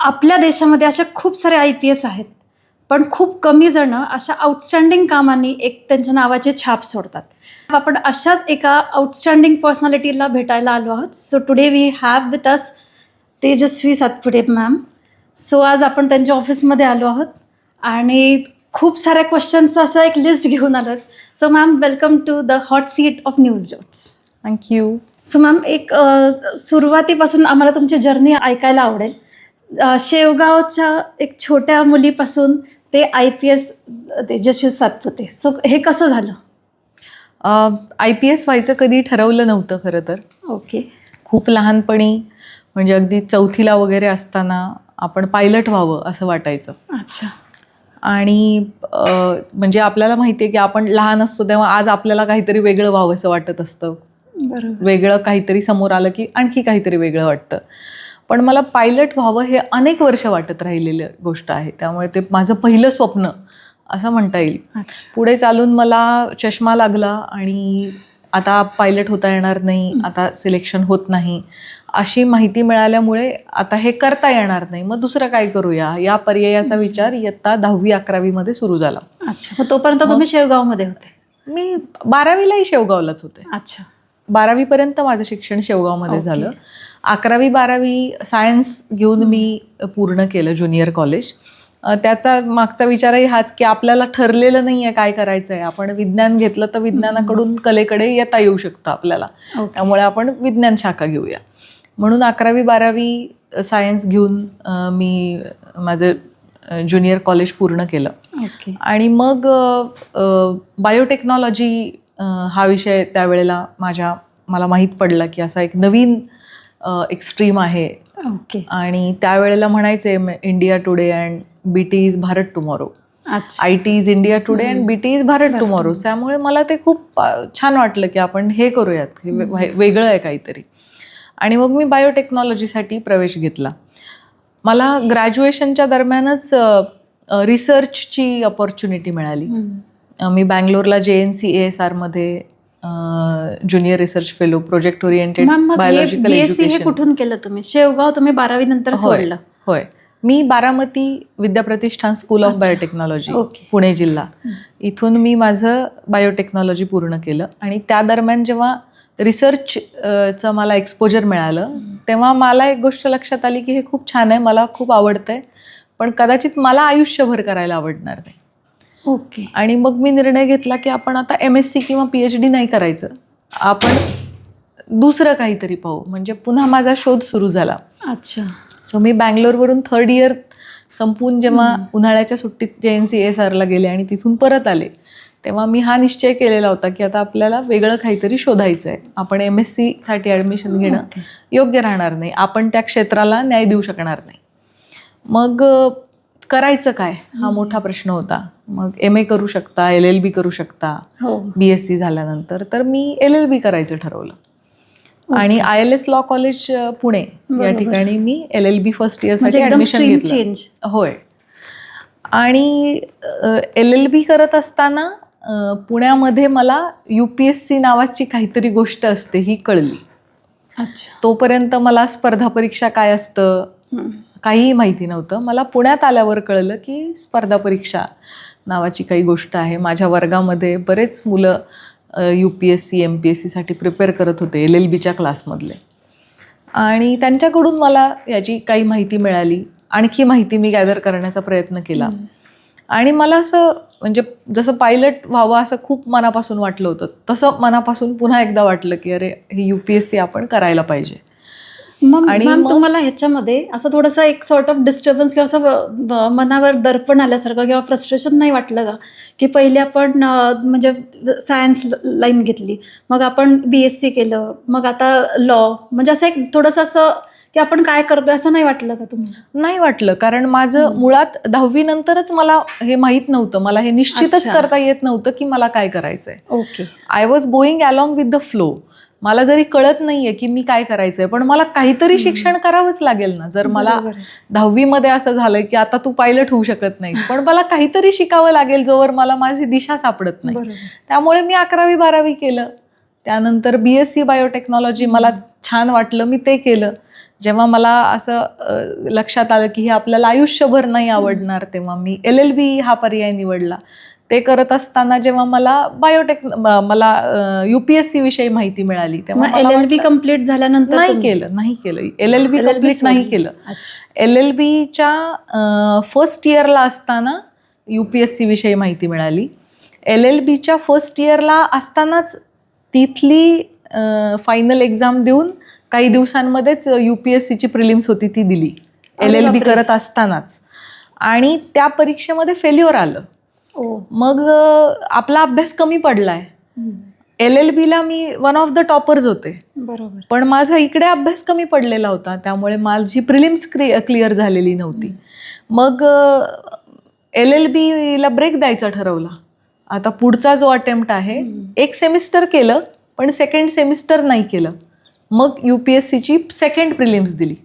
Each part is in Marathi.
आपल्या देशामध्ये अशा खूप सारे IPS आहेत, पण खूप कमी जण अशा आउटस्टँडिंग कामांनी एक त्यांच्या नावाची छाप सोडतात. आपण अशाच एका आउटस्टँडिंग पर्सनॅलिटीला भेटायला आलो आहोत. So today we have with us Tejaswi Satpute ma'am. So आज आपण त्यांच्या ऑफिसमध्ये आलो आहोत आणि खूप साऱ्या क्वेश्चनचं असं एक लिस्ट घेऊन आलो आहोत. So ma'am, welcome to the hot seat of news dots. Thank you. So ma'am, एक सुरुवातीपासून आम्हाला तुमची जर्नी ऐकायला आवडेल. शेवगावच्या एक छोट्या मुलीपासून ते IPS तेजस्वी सातपुते. सो हे कसं झालं? IPS व्हायचं कधी ठरवलं नव्हतं खरं तर. ओके. खूप लहानपणी म्हणजे अगदी 4थीला वगैरे असताना आपण पायलट व्हावं असं वाटायचं. अच्छा. आणि म्हणजे आपल्याला माहिती आहे की आपण लहान असतो तेव्हा आज आपल्याला काहीतरी वेगळं व्हावं असं वाटत असतं. बरोबर. वेगळं काहीतरी समोर आलं की आणखी काहीतरी वेगळं वाटतं. पण मला पायलट व्हावं हे अनेक वर्ष वाटत राहिलेली गोष्ट आहे. त्यामुळे ते माझं पहिलं स्वप्न असं म्हणता येईल. अच्छा. पुढे चालून मला चष्मा लागला आणि आता पायलट होता येणार नाही, आता सिलेक्शन होत नाही अशी माहिती मिळाल्यामुळे आता हे करता येणार नाही, मग दुसरं काय करूया या पर्यायाचा विचार इयत्ता 10वी-11वीमध्ये सुरू झाला. अच्छा. मग तोपर्यंत तुम्ही शेवगावमध्ये होते? मी 12वीलाही शेवगावलाच होते. अच्छा. 12वीपर्यंत माझं शिक्षण शेवगावमध्ये ओके. झालं. 11वी-12वी सायन्स घेऊन मी पूर्ण केलं, ज्युनियर कॉलेज. त्याचा मागचा विचारही हाच की आपल्याला ठरलेलं नाही आहे काय करायचं आहे. आपण विज्ञान घेतलं तर विज्ञानाकडून कलेकडे येता येऊ शकतं आपल्याला. त्यामुळे आपण विज्ञान शाखा घेऊया. म्हणून 11वी-12वी सायन्स घेऊन मी माझं ज्युनियर कॉलेज पूर्ण केलं. ओके. आणि मग बायोटेक्नॉलॉजी हा विषय त्यावेळेला मला माहीत पडला की असा एक नवीन एक स्ट्रीम आहे. ओके. आणि त्यावेळेला म्हणायचे India today and BT is Bharat tomorrow. अच्छा. IT is India today and BT is Bharat tomorrow. त्यामुळे मला ते खूप छान वाटलं की आपण हे करूयात, हे वेगळं आहे काहीतरी. आणि मग मी बायोटेक्नॉलॉजीसाठी प्रवेश घेतला. मला ग्रॅज्युएशनच्या दरम्यानच रिसर्चची अपॉर्च्युनिटी मिळाली. मी बँगलोरला JNC ASRमध्ये junior research fellow, project oriented biological education. हे कुठून केलं तुम्ही? शेवगाव तुम्ही 12वी नंतर सोडलं? होय. मी Baramati Vidyapratishthan school of biotechnology, Pune जिल्हा, इथून मी माझं बायोटेक्नॉलॉजी पूर्ण केलं. आणि त्या दरम्यान जेव्हा रिसर्चचं मला एक्सपोजर मिळालं तेव्हा मला एक गोष्ट लक्षात आली की हे खूप छान आहे, मला खूप आवडतंय, पण कदाचित मला आयुष्यभर करायला आवडणार नाही. ओके. आणि मग मी निर्णय घेतला की आपण आता MSc किंवा PhD नाही करायचं, आपण दुसरं काहीतरी पाहू. म्हणजे पुन्हा माझा शोध सुरू झाला. अच्छा. सो मी बँगलोरवरून 3rd इयर संपून जेव्हा उन्हाळ्याच्या सुट्टीत JNC ASRला गेले आणि तिथून परत आले तेव्हा मी हा निश्चय केलेला होता की आता आपल्याला वेगळं काहीतरी शोधायचं आहे. आपण MScसाठी ॲडमिशन घेणं योग्य राहणार नाही, आपण त्या क्षेत्राला न्याय देऊ शकणार नाही. मग करायचं काय हा मोठा प्रश्न होता. मग MA करू शकता, LLB करू शकता BSc झाल्यानंतर. तर मी LLB करायचं ठरवलं. आणि ILS लॉ कॉलेज पुणे या ठिकाणी मी LLB फर्स्ट इयरसाठी ॲडमिशन घेतलं. होय. आणि LLB करत असताना पुण्यामध्ये मला UPSC नावाची काहीतरी गोष्ट असते ही कळली. अच्छा. तोपर्यंत मला स्पर्धा परीक्षा काय असतं काहीही माहिती नव्हतं. मला पुण्यात आल्यावर कळलं की स्पर्धा परीक्षा नावाची काही गोष्ट आहे. माझ्या वर्गामध्ये बरेच मुलं UPSC MPSCसाठी प्रिपेअर करत होते, LLBच्या क्लासमधले. आणि त्यांच्याकडून मला याची काही माहिती मिळाली. आणखी माहिती मी गॅदर करण्याचा प्रयत्न केला. आणि मला असं म्हणजे जसं पायलट व्हावं असं खूप मनापासून वाटलं होतं, तसं मनापासून पुन्हा एकदा वाटलं की अरे हे UPSC आपण करायला पाहिजे. आणि तुम्हाला ह्याच्यामध्ये असं थोडंसं एक सॉर्ट ऑफ डिस्टर्बन्स किंवा असं मनावर दर्पण आल्यासारखं किंवा फ्रस्ट्रेशन नाही वाटलं का की पहिले आपण म्हणजे सायन्स लाईन घेतली, मग आपण BSc केलं, मग आता लॉ, म्हणजे असं एक थोडंसं असं की आपण काय करतोय असं नाही वाटलं का तुम्हाला? नाही वाटलं, कारण माझं मुळात 10वी नंतरच मला हे माहीत नव्हतं, मला हे निश्चितच करता येत नव्हतं की मला काय करायचंय. Okay. I was going along with the flow. मला जरी कळत नाहीये की मी काय करायचंय, पण मला काहीतरी शिक्षण करावंच लागेल ना. जर मला 10वीमध्ये असं झालं की आता तू पायलट होऊ शकत नाहीस, पण मला काहीतरी शिकावं लागेल जोवर मला माझी दिशा सापडत नाही. त्यामुळे मी 11वी-12वी केलं त्यानंतर BSc बायोटेक्नॉलॉजी मला छान वाटलं, मी ते केलं. जेव्हा मला असं लक्षात आलं की हे आपल्याला आयुष्यभर नाही आवडणार, तेव्हा मी LLB हा पर्याय निवडला. ते करत असताना जेव्हा मला UPSC विषयी माहिती मिळाली तेव्हा मला LLB वाटलं- कम्प्लीट झाल्यानंतर नाही केलं LLB कम्प्लीट नाही केलं. LLBच्या फर्स्ट इयरला असताना UPSC विषयी माहिती मिळाली. LLBच्या फर्स्ट इयरला असतानाच तिथली फायनल एक्झाम देऊन काही दिवसांमध्येच UPSCची प्रिलिम्स होती ती दिली LLB करत असतानाच, आणि त्या परीक्षेमध्ये फेल्युअर आलं. मग आपला अभ्यास कमी पडलाय. LLBला मी वन ऑफ द टॉपर्स होते, बरोबर, पण माझा इकडे अभ्यास कमी पडलेला होता, त्यामुळे माझी प्रिलिम्स क्लिअर झालेली नव्हती. मग LLBला ब्रेक द्यायचा ठरवला. आता पुढचा जो अटेम्प्ट आहे, एक सेमिस्टर केलं पण सेकंड सेमिस्टर नाही केलं. मग UPSCची सेकंड प्रिलिम्स दिली,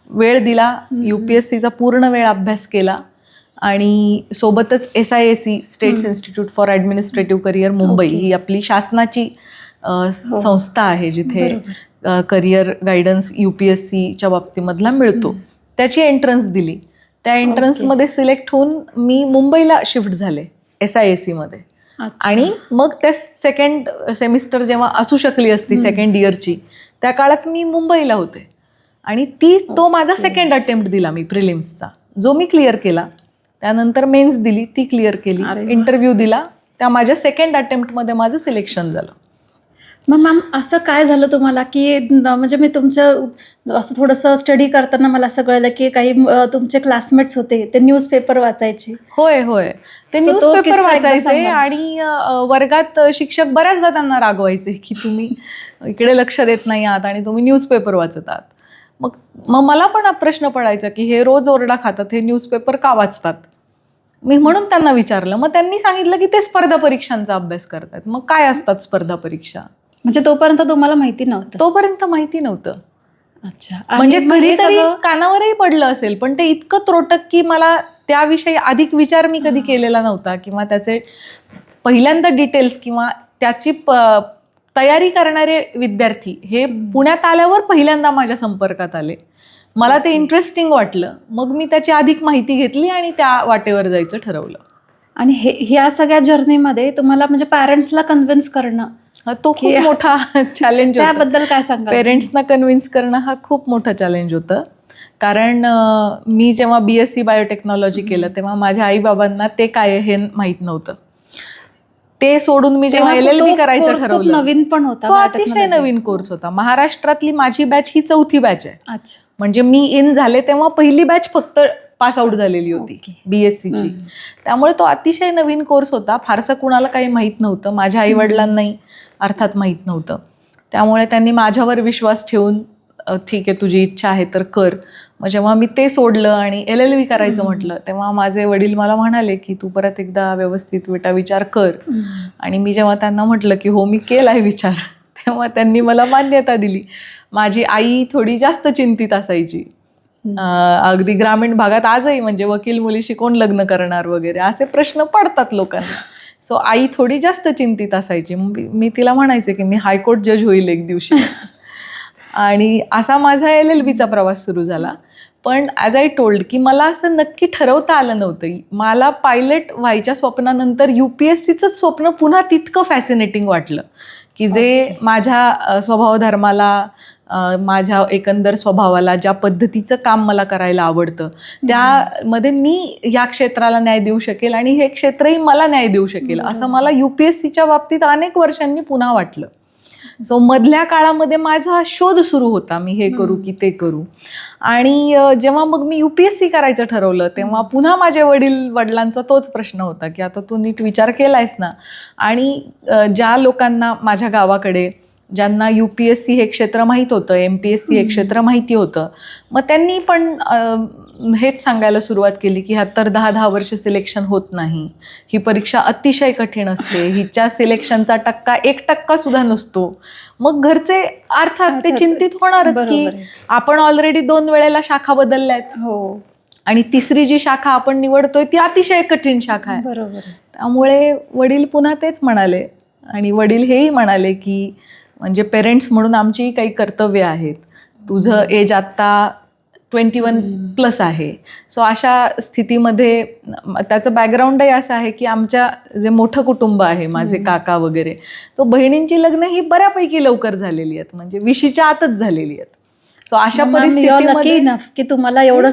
वेळ दिला, UPSCचा पूर्ण वेळ अभ्यास केला, आणि सोबतच SIAC states institute for administrative career Mumbai ही आपली शासनाची संस्था आहे जिथे करिअर गायडन्स UPSCच्या बाबतीमधला मिळतो, त्याची एंट्रन्स दिली. त्या एंट्रन्समध्ये सिलेक्ट होऊन मी मुंबईला शिफ्ट झाले SIAC मध्ये. आणि मग त्या सेकंड सेमिस्टर जेव्हा असू शकली असती सेकंड इयरची, त्या काळात मी मुंबईला होते, आणि तो माझा सेकंड अटेम्प्ट दिला मी प्रिलिम्सचा, जो मी क्लिअर केला. त्यानंतर मेन्स दिली, ती क्लिअर केली. इंटरव्ह्यू दिला, त्या माझ्या सेकंड अटेम्प्टमध्ये माझं सिलेक्शन झालं. मग मॅम असं काय झालं तुम्हाला की म्हणजे मी तुमचं असं थोडंसं स्टडी करताना मला असं कळलं की काही तुमचे क्लासमेट्स होते ते न्यूजपेपर वाचायचे. होय ते न्यूजपेपर वाचायचे, आणि वर्गात शिक्षक बऱ्याचदा त्यांना रागवायचे की तुम्ही इकडे लक्ष देत नाही आहात आणि तुम्ही न्यूजपेपर वाचत आहात. मग मला पण प्रश्न पडायचा की हे रोज ओरडा खातात, हे न्यूजपेपर का वाचतात. मी म्हणून त्यांना विचारलं. मग त्यांनी सांगितलं की ते स्पर्धा परीक्षांचा अभ्यास करतात. मग काय असतात स्पर्धा परीक्षा, म्हणजे तोपर्यंत तुम्हाला माहिती नव्हतं? तोपर्यंत माहिती नव्हतं. अच्छा, म्हणजे कधीतरी कानावरही पडलं असेल, पण ते इतकं त्रोटक की मला त्याविषयी अधिक विचार मी कधी केलेला नव्हता, किंवा त्याचे पहिल्यांदा डिटेल्स किंवा त्याची तयारी करणारे विद्यार्थी हे पुण्यात आल्यावर पहिल्यांदा माझ्या संपर्कात आले. मला ते इंटरेस्टिंग वाटलं, मग मी त्याची अधिक माहिती घेतली आणि त्या वाटेवर जायचं ठरवलं. आणि ह्या सगळ्या जर्नीमध्ये तुम्हाला म्हणजे पॅरेंट्सला कन्व्हिन्स करणं तो खूप मोठा चॅलेंज होता. त्याबद्दल काय सांगा? पेरेंट्सना कन्व्हिन्स करणं हा खूप मोठा चॅलेंज होतं. कारण मी जेव्हा BSc बायोटेक्नॉलॉजी केलं तेव्हा माझ्या आईबाबांना ते काय हे माहीत नव्हतं. ते सोडून मी जेव्हा LLB करायचं ठरवलं, नवीन पण होता, तो अतिशय नवीन कोर्स होता. महाराष्ट्रातली माझी बॅच ही 4थी बॅच आहे. अच्छा, म्हणजे मी इन झाले तेव्हा पहिली बॅच फक्त पास आउट झालेली होती BScची. त्यामुळे तो अतिशय नवीन कोर्स होता. फारसं कुणाला काही माहीत नव्हतं. माझ्या आईवडिलांनाही अर्थात माहीत नव्हतं. त्यामुळे त्यांनी माझ्यावर विश्वास ठेवून ठीक आहे तुझी इच्छा आहे तर कर. मग जेव्हा मी ते सोडलं आणि LLB करायचं म्हटलं तेव्हा माझे वडील मला म्हणाले की तू परत एकदा व्यवस्थित विचार कर. आणि मी जेव्हा त्यांना म्हटलं की हो मी केलाय विचार, तेव्हा त्यांनी मला मान्यता दिली. माझी आई थोडी जास्त चिंतित असायची. अगदी ग्रामीण भागात आजही म्हणजे वकील मुलीशी कोण लग्न करणार वगैरे असे प्रश्न पडतात लोकांना. सो आई थोडी जास्त चिंतित असायची. मी तिला म्हणायचे की मी हायकोर्ट जज होईल एक दिवशी. आणि असा माझा LLBचा प्रवास सुरू झाला. पण ॲज आय टोल्ड की मला असं नक्की ठरवता आलं नव्हतं. मला पायलट व्हायच्या स्वप्नानंतर UPSCचंच स्वप्न पुन्हा तितकं फॅसिनेटिंग वाटलं की जे माझ्या स्वभावधर्माला, माझ्या एकंदर स्वभावाला, ज्या पद्धतीचं काम मला करायला आवडतं त्यामध्ये मी ह्या क्षेत्राला न्याय देऊ शकेल आणि हे क्षेत्रही मला न्याय देऊ शकेल असं मला UPSCच्या बाबतीत अनेक वर्षांनी पुन्हा वाटलं. सो मधल्या काळामध्ये माझा शोध सुरू होता, मी हे करू की ते करू. आणि जेव्हा मग मी UPSC करायचं ठरवलं तेव्हा पुन्हा माझ्या वडिलांचा तोच प्रश्न होता की आता तू नीट विचार केलायस ना. आणि ज्या लोकांना माझ्या गावाकडे ज्यांना UPSC हे क्षेत्र माहीत होतं, MPSC हे क्षेत्र माहिती होतं, मग त्यांनी पण हेच सांगायला सुरुवात केली की ह्यात तर 10-10 वर्ष सिलेक्शन होत नाही, ही परीक्षा अतिशय कठीण असते, हिच्या सिलेक्शनचा टक्का 1% सुद्धा नसतो. मग घरचे अर्थात ते चिंतित होणारच की आपण ऑलरेडी 2 वेळेला शाखा बदलल्यात आणि तिसरी जी शाखा आपण निवडतोय ती अतिशय कठीण शाखा आहे. त्यामुळे वडील पुन्हा तेच म्हणाले आणि वडील हेही म्हणाले की म्हणजे पेरेंट्स म्हणून आमची काही कर्तव्य आहेत. तुझं एज आत्ता 21+ आहे. सो अशा स्थितीमध्ये त्याचं बॅकग्राऊंडही असं आहे की आमच्या जे मोठं कुटुंब आहे, माझे काका वगैरे, तो बहिणींची लग्न ही बऱ्यापैकी लवकर झालेली आहेत, म्हणजे 20च्या आतच झालेली आहेत. सो अशा परिस्थितीमध्ये की तुम्हाला एवढं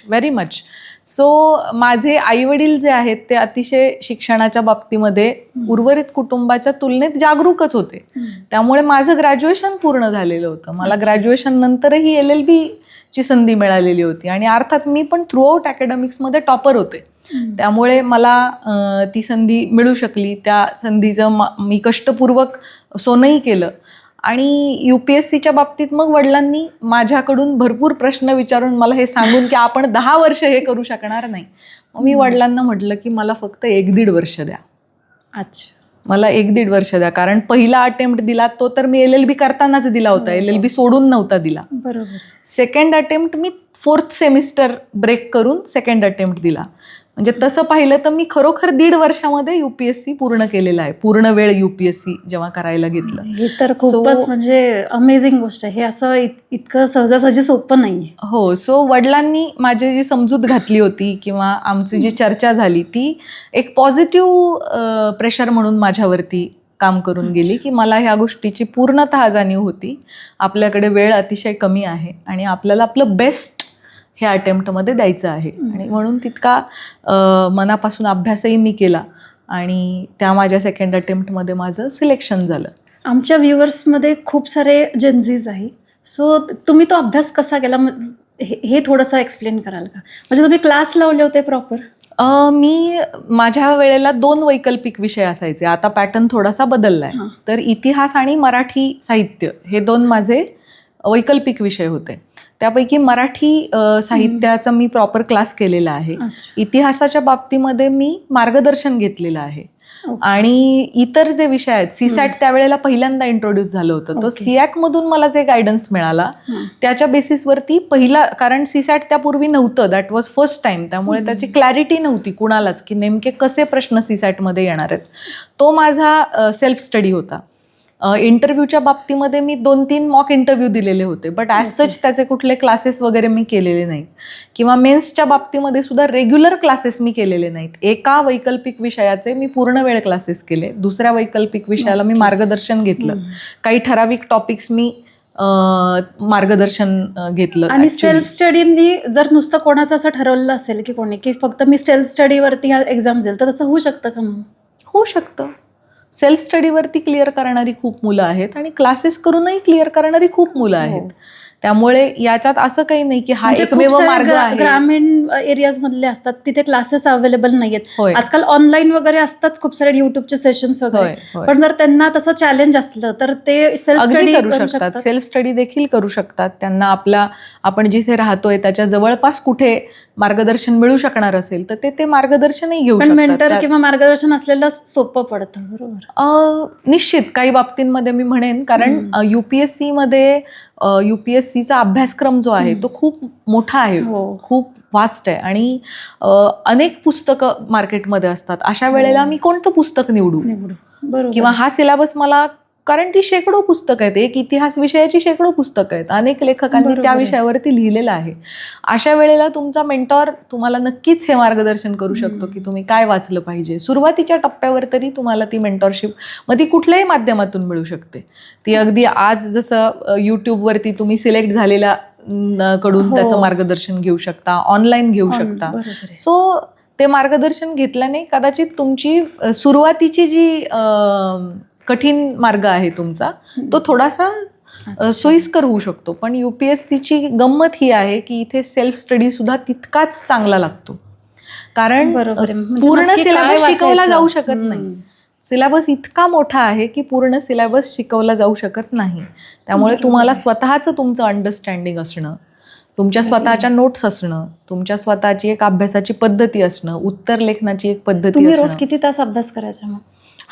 व्हेरी मच. सो माझे आई वडील जे आहेत ते अतिशय शिक्षणाच्या बाबतीमध्ये उर्वरित कुटुंबाच्या तुलनेत जागरूकच होते. त्यामुळे माझं ग्रॅज्युएशन पूर्ण झालेलं होतं. मला ग्रॅज्युएशन नंतरही LLB ची संधी मिळालेली होती आणि अर्थात मी पण थ्रूआउट अकॅडमिक्समध्ये टॉपर होते. त्यामुळे मला ती संधी मिळू शकली. त्या संधीचं मी कष्टपूर्वक सोनंही केलं. आणि UPSCच्या बाबतीत मग वडिलांनी माझ्याकडून भरपूर प्रश्न विचारून मला हे सांगून की आपण 10 वर्ष हे करू शकणार नाही. मग मी वडिलांना म्हटलं की मला फक्त 1-1.5 वर्ष द्या. अच्छा, मला 1-1.5 वर्ष द्या. कारण पहिला अटेम्प्ट दिला तो तर मी LLB करतानाच दिला होता, LLB सोडून नव्हता दिला. बरोबर. सेकंड अटेम्प्ट मी 4th सेमिस्टर ब्रेक करून सेकंड अटेम्प्ट दिला. म्हणजे तसं पाहिलं तर मी खरोखर 1.5 वर्षामध्ये UPSC पूर्ण केलेलं आहे. पूर्ण वेळ UPSC जेव्हा करायला घेतलं. हे तर खूपच म्हणजे अमेझिंग गोष्ट आहे. हे असं इतकं सहजासहजी सोपं नाहीये. हो. सो वडिलांनी माझी जी समजूत घातली होती किंवा आमची जी चर्चा झाली ती एक पॉझिटिव्ह प्रेशर म्हणून माझ्यावरती काम करून गेली की मला ह्या गोष्टीची पूर्णतः जाणीव होती. आपल्याकडे वेळ अतिशय कमी आहे आणि आपल्याला आपलं बेस्ट ह्या अटेम्प्टमध्ये द्यायचं आहे. आणि म्हणून तितका मनापासून अभ्यासही मी केला आणि त्या माझ्या सेकंड अटेम्प्टमध्ये माझं सिलेक्शन झालं. आमच्या व्ह्युअर्समध्ये खूप सारे जेनझीज आहे. सो तुम्ही तो अभ्यास कसा केला हे थोडंसं एक्सप्लेन कराल का? म्हणजे तुम्ही क्लास लावले होते प्रॉपर? मी माझ्या वेळेला 2 वैकल्पिक विषय असायचे. आता पॅटर्न थोडासा बदलला आहे. तर इतिहास आणि मराठी साहित्य हे 2 माझे वैकल्पिक विषय होते. त्यापैकी मराठी साहित्याचा मी प्रॉपर क्लास केलेला आहे. इतिहासाच्या बाबतीमध्ये मी मार्गदर्शन घेतलेलं आहे. आणि इतर जे विषय आहेत, सीसॅट त्यावेळेला पहिल्यांदा इंट्रोड्यूस झालं होतं. तो सिॲक मधून मला जे गायडन्स मिळाला त्याच्या बेसिसवरती कारण सीसॅट त्यापूर्वी नव्हतं, दॅट वॉज फर्स्ट टाइम. त्यामुळे त्याची क्लॅरिटी नव्हती कुणालाच की नेमके कसे प्रश्न सीसॅटमध्ये येणार आहेत. तो माझा सेल्फ स्टडी होता. इंटरव्ह्यूच्या बाबतीमध्ये मी 2-3 मॉक इंटरव्ह्यू दिलेले होते, बट ॲज सच त्याचे कुठले क्लासेस वगैरे मी केलेले नाहीत. किंवा मेन्सच्या बाबतीमध्ये सुद्धा रेग्युलर क्लासेस मी केलेले नाहीत. एका वैकल्पिक विषयाचे मी पूर्ण वेळ क्लासेस केले. दुसऱ्या वैकल्पिक विषयाला मी मार्गदर्शन घेतलं. काही ठराविक टॉपिक्स मी मार्गदर्शन घेतलं. आणि सेल्फ स्टडीनी जर नुसतं कोणाचं असं ठरवलं असेल की कोणी की फक्त मी सेल्फ स्टडीवरती एक्झाम देईल, तर तसं होऊ शकतं का? होऊ शकतं. सेल्फ स्टडीवरती क्लिअर करणारी खूप मुलं आहेत आणि क्लासेस करूनही क्लिअर करणारी खूप मुलं आहेत. त्यामुळे याच्यात असं काही नाही की हा एकमेव मार्ग आहे. ग्रामीण एरियाज मधले असतात तिथे क्लासेस अवेलेबल नाहीयेत. आजकाल ऑनलाईन वगैरे असतात खूप सारे युट्यूबचे सेशन्स वगैरे. पण जर त्यांना तसं चॅलेंज असलं तर ते सेल्फ स्टडी करू शकतात. सेल्फ स्टडी देखील करू शकतात. त्यांना आपण जिथे राहतोय त्याच्या जवळपास कुठे मार्गदर्शन मिळू शकणार असेल तर ते मार्गदर्शनही घेऊ शकतात. मेंटर किंवा मार्गदर्शन असलेलं सोपं पडतं. बरोबर. निश्चित काही बाबतींमध्ये मी म्हणेन, कारण UPSCचा अभ्यासक्रम जो आहे तो खूप मोठा आहे, खूप वास्ट आहे आणि अनेक पुस्तकं मार्केटमध्ये असतात. अशा वेळेला मी कोणतं पुस्तक निवडू किंवा हा सिलेबस मला, कारण ती शेकडो पुस्तकं आहेत. एक इतिहास विषयाची शेकडो पुस्तकं आहेत. अनेक लेखकांनी त्या विषयावरती लिहिलेलं आहे. अशा वेळेला तुमचा मेंटॉर तुम्हाला नक्कीच हे मार्गदर्शन करू शकतो की तुम्ही काय वाचलं पाहिजे. सुरुवातीच्या टप्प्यावर तरी तुम्हाला ती मेंटॉरशिप मग ती कुठल्याही माध्यमातून मिळू शकते. ती अगदी आज जसं यूट्यूबवरती तुम्ही सिलेक्ट झालेल्या कडून त्याचं मार्गदर्शन घेऊ शकता, ऑनलाईन घेऊ शकता. सो ते मार्गदर्शन घेतल्याने कदाचित तुमची सुरुवातीची जी कठीण मार्ग आहे तुमचा तो थोडासा सोयीस्कर होऊ शकतो. पण UPSCची गंमत ही आहे की इथे सेल्फ स्टडी सुद्धा तितकाच चांगला लागतो. कारण पूर्ण सिलेबस शिकवला जाऊ शकत नाही. सिलेबस इतका मोठा आहे की पूर्ण सिलेबस शिकवला जाऊ शकत नाही. त्यामुळे तुम्हाला स्वतःचं तुमचं अंडरस्टँडिंग असणं, तुमच्या स्वतःच्या नोट्स असणं, तुमच्या स्वतःची एक अभ्यासाची पद्धती असणं, उत्तर लेखनाची एक पद्धती असणं. तुम्ही रोज किती तास अभ्यास करायचा?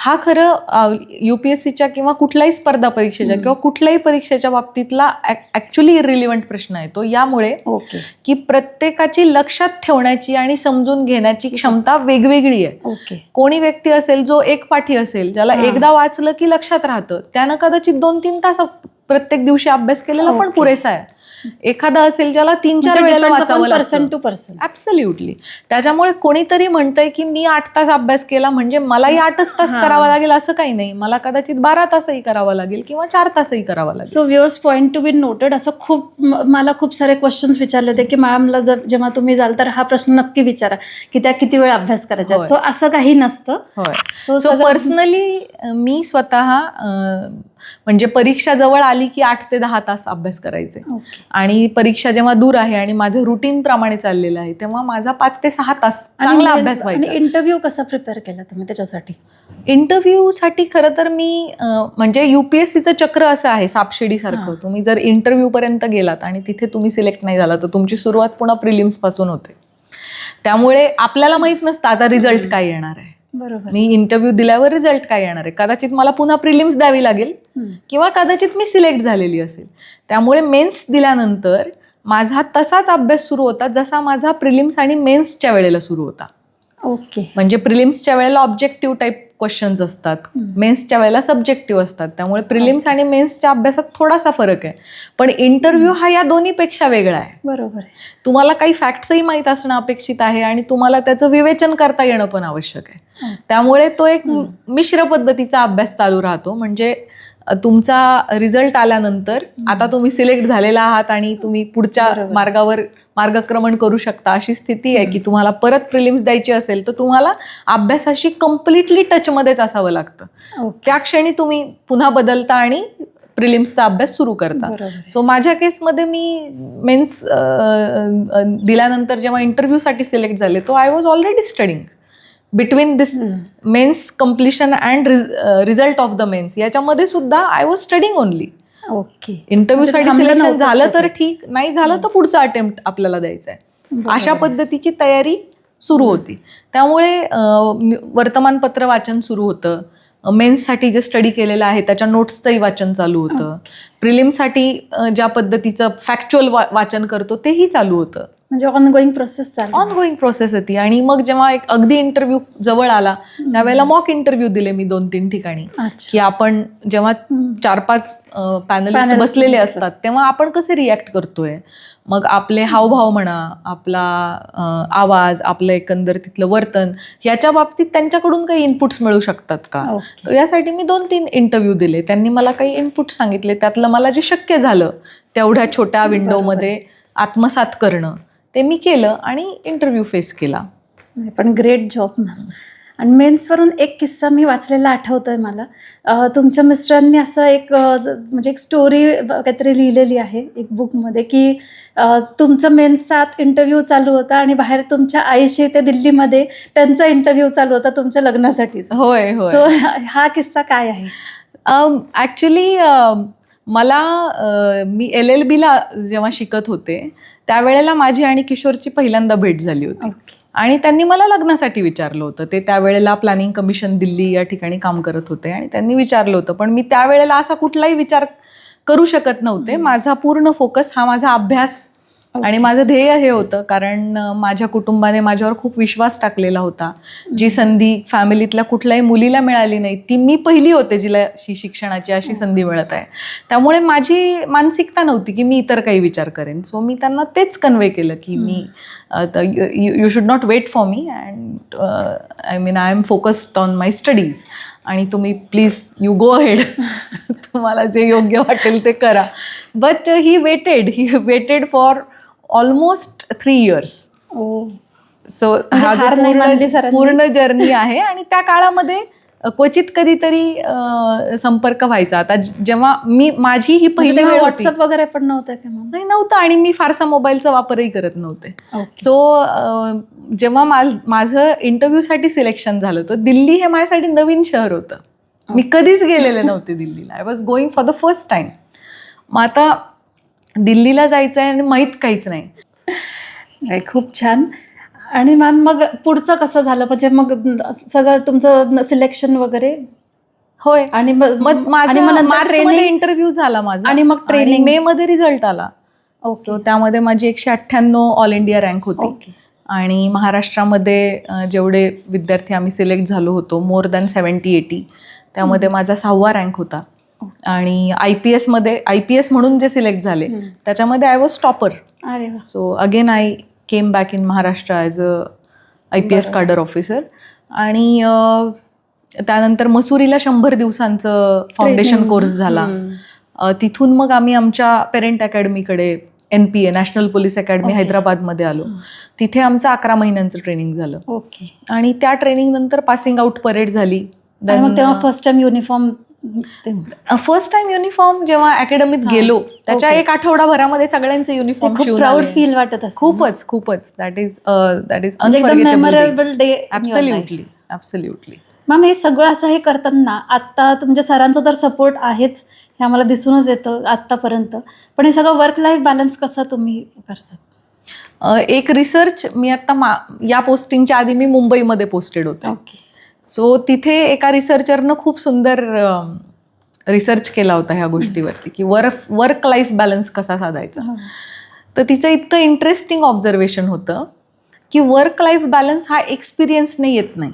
हा खरं UPSCच्या किंवा कुठल्याही स्पर्धा परीक्षेच्या किंवा कुठल्याही परीक्षेच्या बाबतीतला ऍक्च्युली इरिलिव्हंट प्रश्न आहे तो, यामुळे ओके की प्रत्येकाची लक्षात ठेवण्याची आणि समजून घेण्याची क्षमता वेगवेगळी आहे. ओके कोणी व्यक्ती असेल जो एकपाठी असेल, ज्याला एकदा वाचलं की लक्षात राहतं, त्यानं कदाचित 2-3 तास प्रत्येक दिवशी अभ्यास केलेला पण पुरेसा आहे. एखादा असेल ज्याला 3-4 वेळेला वाचावं लागतं. Person to person. ऍब्सोल्युटली. त्याच्यामुळे कोणीतरी म्हणतंय की मी 8 तास अभ्यास केला म्हणजे मलाही 8च तास करावा लागेल असं काही नाही. मला कदाचित 12 तासही करावा लागेल किंवा 4 तासही करावा लागेल. So viewers point to be noted. असं मला खूप सारे क्वेश्चन्स विचारले होते की मॅडमला जेव्हा तुम्ही जाल तर हा प्रश्न नक्की विचारा की त्या किती वेळ अभ्यास करायचा. सो असं काही नसतं. सो पर्सनली मी स्वतः म्हणजे परीक्षा जवळ आली की 8 ते 10 तास अभ्यास करायचे. आणि परीक्षा जेव्हा दूर आहे आणि माझं रुटीन प्रमाणे चाललेलं आहे तेव्हा माझा 5 ते 6 तास चांगला अभ्यास व्हायचा. इंटरव्ह्यू कसा प्रिपेअर केला तुम्ही त्याच्यासाठी? इंटरव्ह्यूसाठी खरं तर मी म्हणजे UPSCचं चक्र असं आहे सापशिडी सारखं. तुम्ही जर इंटरव्ह्यू पर्यंत गेलात आणि तिथे तुम्ही सिलेक्ट नाही झाला तर तुमची सुरुवात पुन्हा प्रिलिम्स पासून होते. त्यामुळे आपल्याला माहित नसतं आता रिझल्ट काय येणार आहे. बरोबर. मी इंटरव्ह्यू दिल्यावर रिझल्ट काय येणार आहे. कदाचित मला पुन्हा प्रिलिम्स द्यावी लागेल किंवा कदाचित मी सिलेक्ट झालेली असेल. त्यामुळे मेन्स दिल्यानंतर माझा तसाच अभ्यास सुरू होता जसा माझा प्रिलिम्स आणि मेन्सच्या वेळेला सुरू होता. ओके. म्हणजे प्रिलिम्सच्या वेळेला ऑब्जेक्टिव्ह टाईप क्वेश्चन्स असतात, मेन्सच्या वेळेला सब्जेक्टिव्ह असतात. त्यामुळे प्रिलिम्स आणि मेन्सच्या अभ्यासात थोडासा फरक आहे. पण इंटरव्ह्यू हा या दोन्हीपेक्षा वेगळा आहे. बरोबर आहे. तुम्हाला काही फॅक्ट्सही माहीत असणं अपेक्षित आहे आणि तुम्हाला त्याचं विवेचन करता येणं पण आवश्यक आहे. त्यामुळे तो एक मिश्र पद्धतीचा अभ्यास चालू राहतो. म्हणजे तुमचा रिझल्ट आल्यानंतर आता तुम्ही सिलेक्ट झालेला आहात आणि तुम्ही पुढच्या मार्गावर मार्गक्रमण करू शकता अशी स्थिती आहे की तुम्हाला परत प्रिलिम्स द्यायची असेल तर तुम्हाला अभ्यासाशी कम्प्लिटली टचमध्येच असावं लागतं. त्या क्षणी तुम्ही पुन्हा बदलता आणि प्रिलिम्सचा अभ्यास सुरू करता. सो माझ्या केसमध्ये मी मेन्स दिल्यानंतर जेव्हा इंटरव्ह्यूसाठी सिलेक्ट झाले तो I was already studying between this mains completion and result of the mains. याच्यामध्ये सुद्धा I was studying only. Okay. इंटरव्ह्यूसाठी सिलेक्शन झालं तर ठीक, नाही झालं तर पुढचा अटेम्प्ट आपल्याला द्यायचा आहे. अशा पद्धतीची तयारी सुरू होती. त्यामुळे वर्तमानपत्र वाचन सुरू होतं. मेन्ससाठी जे स्टडी केलेलं आहे त्याच्या नोट्सचंही वाचन चालू होतं. प्रिलिम्ससाठी ज्या पद्धतीचं फॅक्च्युअल वाचन करतो तेही चालू होतं. म्हणजे ऑनगोईंग प्रोसेस होती. आणि मग जेव्हा एक अगदी इंटरव्ह्यू जवळ आला त्यावेळेला मॉक इंटरव्ह्यू दिले मी 2-3 ठिकाणी. की आपण जेव्हा 4-5 पॅनलिस्ट बसलेले असतात तेव्हा आपण कसे रिॲक्ट करतोय, मग आपले हावभाव म्हणा, आपला आवाज, आपलं एकंदर तिथलं वर्तन, याच्या बाबतीत त्यांच्याकडून काही इनपुट्स मिळू शकतात का. तर यासाठी मी 2-3 इंटरव्ह्यू दिले. त्यांनी मला काही इनपुट सांगितले. त्यातलं मला जे शक्य झालं तेवढ्या छोट्या विंडोमध्ये आत्मसात करणं ते मी केलं आणि इंटरव्ह्यू फेस केला. पण ग्रेट जॉब. आणि मेन्सवरून एक किस्सा मी वाचलेला आठवतोय मला. तुमच्या मिस्टरांनी असं एक म्हणजे एक स्टोरी काहीतरी लिहिलेली आहे एक बुकमध्ये की तुमचं मेन्सचा इंटरव्ह्यू चालू होता आणि बाहेर तुमच्या आईशी ते दिल्लीमध्ये त्यांचा इंटरव्ह्यू चालू होता तुमच्या लग्नासाठी. होय. सो हा किस्सा काय आहे? ॲक्च्युली मी LLBला जेव्हा शिकत होते त्यावेळेला माझी आणि किशोरची पहिल्यांदा भेट झाली होती. आणि त्यांनी मला लग्नासाठी विचारलं होतं. ते त्यावेळेला प्लॅनिंग कमिशन दिल्ली या ठिकाणी काम करत होते आणि त्यांनी विचारलं होतं. पण मी त्यावेळेला असा कुठलाही विचार करू शकत नव्हते. माझा पूर्ण फोकस हा माझा अभ्यास आणि माझं ध्येय हे होतं. कारण माझ्या कुटुंबाने माझ्यावर खूप विश्वास टाकलेला होता. जी संधी फॅमिलीतल्या कुठल्याही मुलीला मिळाली नाही ती मी पहिली होते जिला शिक्षणाची अशी संधी मिळत आहे. त्यामुळे माझी मानसिकता नव्हती की मी इतर काही विचार करेन. सो मी त्यांना तेच कन्वे केलं की मी you should not wait for me and I am focused on my studies आणि तुम्ही प्लीज यू गो अहेड. तुम्हाला जे योग्य वाटेल ते करा. But he waited for almost 3 years. So हा जो पूर्ण जर्नी आहे. आणि त्या काळामध्ये क्वचित कधीतरी संपर्क व्हायचा. आता जेव्हा माझी ही पहिली वेळ होती. व्हॉट्सअप वगैरे पण नव्हतं नाही नव्हतं आणि मी फारसा मोबाईलचा वापरही करत नव्हते. सो जेव्हा माझं इंटरव्ह्यूसाठी सिलेक्शन झालं तर दिल्ली हे माझ्यासाठी नवीन शहर होतं. मी कधीच गेलेले नव्हते दिल्लीला. I was going for the first time. मग आता दिल्लीला जायचं आहे आणि माहीत काहीच नाही. खूप छान. आणि मॅम मग पुढचं कसं झालं, म्हणजे मग सगळं तुमचं सिलेक्शन वगैरे? होय. आणि मग आणि मग माझा नंतर मार्चमध्ये training? इंटरव्ह्यू झाला माझा आणि मग ट्रेनिंग? मे मध्ये रिझल्ट आला. ओके. सो त्यामध्ये माझी 198 ऑल इंडिया रँक होती. ओके. आणि महाराष्ट्रामध्ये जेवढे विद्यार्थी आम्ही सिलेक्ट झालो होतो, मोर दॅन 70-80, त्यामध्ये माझा 6वा रँक होता. आणि IPS मध्ये IPS म्हणून जे सिलेक्ट झाले त्याच्यामध्ये आय वॉज टॉपर. अरे वा. So again I came back in Maharashtra as a IPS कार्डर ऑफिसर. आणि त्यानंतर मसुरीला 100 दिवसांचं फाउंडेशन कोर्स झाला. तिथून मग आम्ही आमच्या पेरेंट अकॅडमीकडे NPA नॅशनल पोलीस अकॅडमी हैदराबादमध्ये आलो. तिथे आमचं 11 महिन्यांचं ट्रेनिंग झालं. ओके. आणि त्या ट्रेनिंग नंतर पासिंग आउट परेड झाली. मग तेव्हा first time uniform? First time uniform जेव्हा अकॅडमीत गेलो त्याच्या एक आठवडाभरामध्ये सगळ्यांचे युनिफॉर्म शिवून प्राऊड फील वाटत असेल. खूपच that is memorable day. Absolutely. Ma'am हे सगळं असं हे करताना आता तुमच्या सरांचा तर सपोर्ट आहेच, हे आम्हाला दिसूनच येतं आत्तापर्यंत, पण हे सगळं वर्क लाईफ बॅलन्स कसा तुम्ही करतात? एक रिसर्च मी आता या पोस्टिंगच्या आधी मी मुंबईमध्ये पोस्टेड होते. ओके. सो तिथे एका रिसर्चरनं खूप सुंदर रिसर्च केला होता ह्या गोष्टीवरती की वर्क लाईफ बॅलन्स कसा साधायचा. तर तिचं इतकं इंटरेस्टिंग ऑब्झर्वेशन होतं की वर्क लाईफ बॅलन्स हा एक्सपिरियन्सने येत नाही,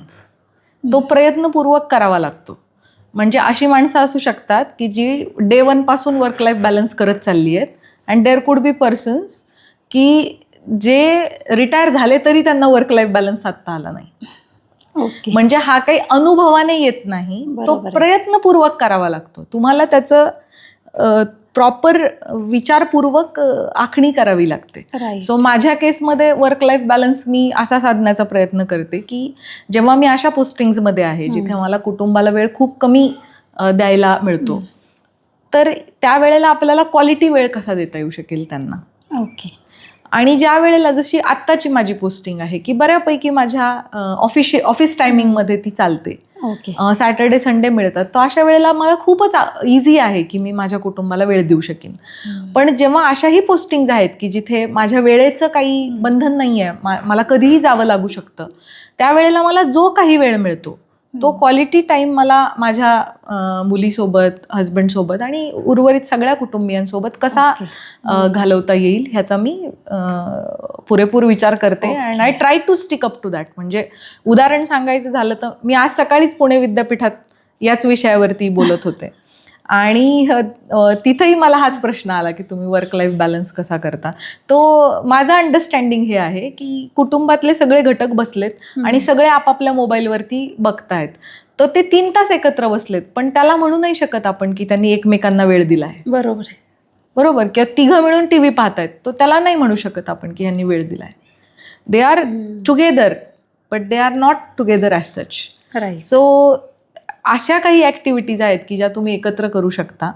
तो प्रयत्नपूर्वक करावा लागतो. म्हणजे अशी माणसं असू शकतात की जी डे 1 पासून वर्क लाईफ बॅलन्स करत चालली आहेत, and there could be persons की जे रिटायर झाले तरी त्यांना वर्क लाईफ बॅलन्स साधता आला नाही. ओके. म्हणजे हा काही अनुभवाने येत नाही, तो प्रयत्नपूर्वक करावा लागतो. तुम्हाला त्याचं प्रॉपर विचारपूर्वक आखणी करावी लागते. सो माझ्या केसमध्ये वर्क लाईफ बॅलन्स मी असा साधण्याचा प्रयत्न करते की जेव्हा मी अशा पोस्टिंग्समध्ये आहे जिथे मला कुटुंबाला वेळ खूप कमी द्यायला मिळतो, तर त्यावेळेला आपल्याला क्वालिटी वेळ कसा देता येऊ शकेल त्यांना. ओके. आणि ज्या वेळेला जशी आत्ताची माझी पोस्टिंग आहे की बऱ्यापैकी माझ्या ऑफिस टायमिंगमध्ये ती चालते, सॅटर्डे संडे मिळतात, तर अशा वेळेला मला खूपच इझी आहे की मी माझ्या कुटुंबाला वेळ देऊ शकेन. पण जेव्हा अशाही पोस्टिंग्ज आहेत की जिथे माझ्या वेळेचं काही बंधन नाही आहे, मला कधीही जावं लागू शकतं, त्यावेळेला मला जो काही वेळ मिळतो तो क्वालिटी टाईम मला माझ्या मुलीसोबत, हजबंडसोबत आणि उर्वरित सगळ्या कुटुंबियांसोबत कसा घालवता येईल ह्याचा मी पुरेपूर विचार करते. And I try to stick up to that. म्हणजे उदाहरण सांगायचं झालं तर मी आज सकाळीच पुणे विद्यापीठात याच विषयावरती बोलत होते आणि तिथंही मला हाच प्रश्न आला की तुम्ही वर्क लाईफ बॅलन्स कसा करता. तो माझा अंडरस्टँडिंग हे आहे की कुटुंबातले सगळे घटक बसलेत आणि सगळे आपापल्या मोबाईलवरती बघतायत, तर ते 3 तास एकत्र बसलेत, पण त्याला म्हणू नाही शकत आपण की त्यांनी एकमेकांना वेळ दिला आहे. बरोबर. किंवा 3घं मिळून TV पाहतायत, तो त्याला नाही म्हणू शकत आपण की ह्यांनी वेळ दिला आहे. They are together but they are not together as such. So अशा काही ॲक्टिव्हिटीज आहेत की ज्या तुम्ही एकत्र करू शकता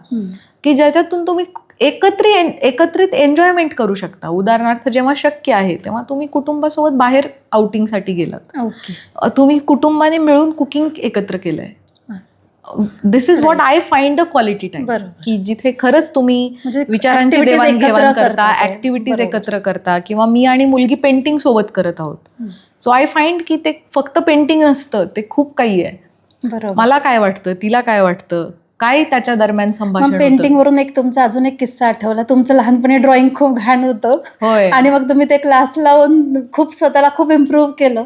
की ज्याच्यातून तुम्ही एकत्रित एन्जॉयमेंट करू शकता. उदाहरणार्थ जेव्हा शक्य आहे तेव्हा तुम्ही कुटुंबासोबत बाहेर आउटिंगसाठी गेलात, तुम्ही कुटुंबाने मिळून कुकिंग एकत्र केलंय. This is what I find a quality time, की जिथे खरंच तुम्ही विचारांची देवाणघेवाण करता, ऍक्टिव्हिटीज एकत्र करता, किंवा मी आणि मुलगी पेंटिंग सोबत करत आहोत. सो आय फाइंड की ते फक्त पेंटिंग नसतं, ते खूप काही आहे. मला काय वाटतं, तिला काय वाटतं, काय त्याच्या दरम्यान संभाषण. पेंटिंग वरून एक तुमचा अजून एक किस्सा आठवला. तुमचं लहानपणी ड्रॉइंग खूप घाण होतं. होय. आणि मग तुम्ही ते क्लास लावून खूप स्वतःला खूप इम्प्रूव्ह केलं.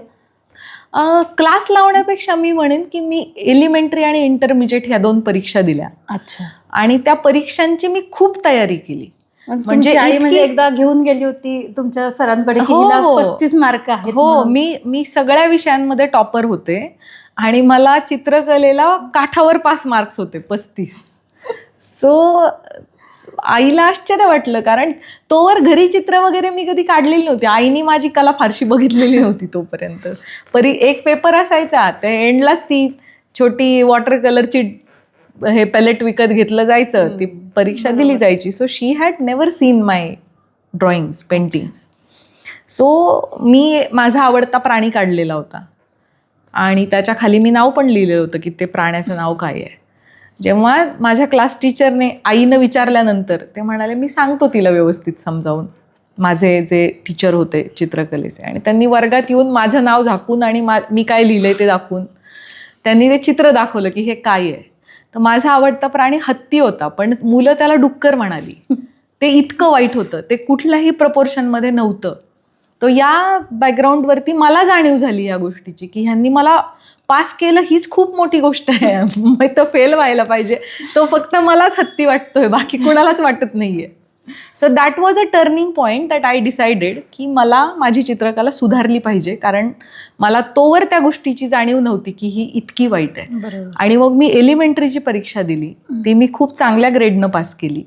क्लास लावण्यापेक्षा मी म्हणेन की मी एलिमेंटरी आणि इंटरमिजिएट ह्या 2 परीक्षा दिल्या. अच्छा. आणि त्या परीक्षांची मी खूप तयारी केली. म्हणजे आई म्हणजे एकदा घेऊन गेली होती तुमच्या सरांकडे, 35 मार्क आहेत. हो, मी सगळ्या विषयांमध्ये टॉपर होते आणि मला चित्रकलेला काठावर पास मार्क्स होते 35. सो आईला आश्चर्य वाटलं, कारण तोवर घरी चित्र वगैरे मी कधी काढलेली नव्हती. आईनी माझी कला फारशी बघितलेली नव्हती तोपर्यंत. एक पेपर असायचा, त्या एंडलाच ती छोटी वॉटर कलरची हे पॅलेट विकत घेतलं जायचं, ती परीक्षा दिली जायची. So she had never seen my drawings, paintings. So मी माझा आवडता प्राणी काढलेला होता आणि त्याच्या खाली मी नाव पण लिहिलेलं होतं की ते प्राण्याचं नाव काय आहे. जेव्हा माझ्या क्लास टीचरने आईनं विचारल्यानंतर ते म्हणाले, मी सांगतो तिला व्यवस्थित समजावून, माझे जे टीचर होते चित्रकलेचे, आणि त्यांनी वर्गात येऊन माझं नाव झाकून आणि मी काय लिहिलंय ते दाखवून त्यांनी ते चित्र दाखवलं की हे काय आहे. तर माझा आवडता प्राणी हत्ती होता, पण मुलं त्याला डुक्कर म्हणाली. ते इतकं वाईट होतं, ते कुठल्याही प्रपोर्शनमध्ये नव्हतं. तो या बॅकग्राऊंडवरती मला जाणीव झाली या गोष्टीची की ह्यांनी मला पास केलं हीच खूप मोठी गोष्ट आहे. मग तो फेल व्हायला पाहिजे, तो फक्त मलाच हत्ती वाटतोय, बाकी कुणालाच वाटत नाहीये. So that was a turning point that I decided की मला माझी चित्रकला सुधारली पाहिजे, कारण मला तोवर त्या गोष्टीची जाणीव नव्हती की ही इतकी वाईट आहे. आणि मग मी एलिमेंटरीची परीक्षा दिली, ती मी खूप चांगल्या ग्रेडनं पास केली.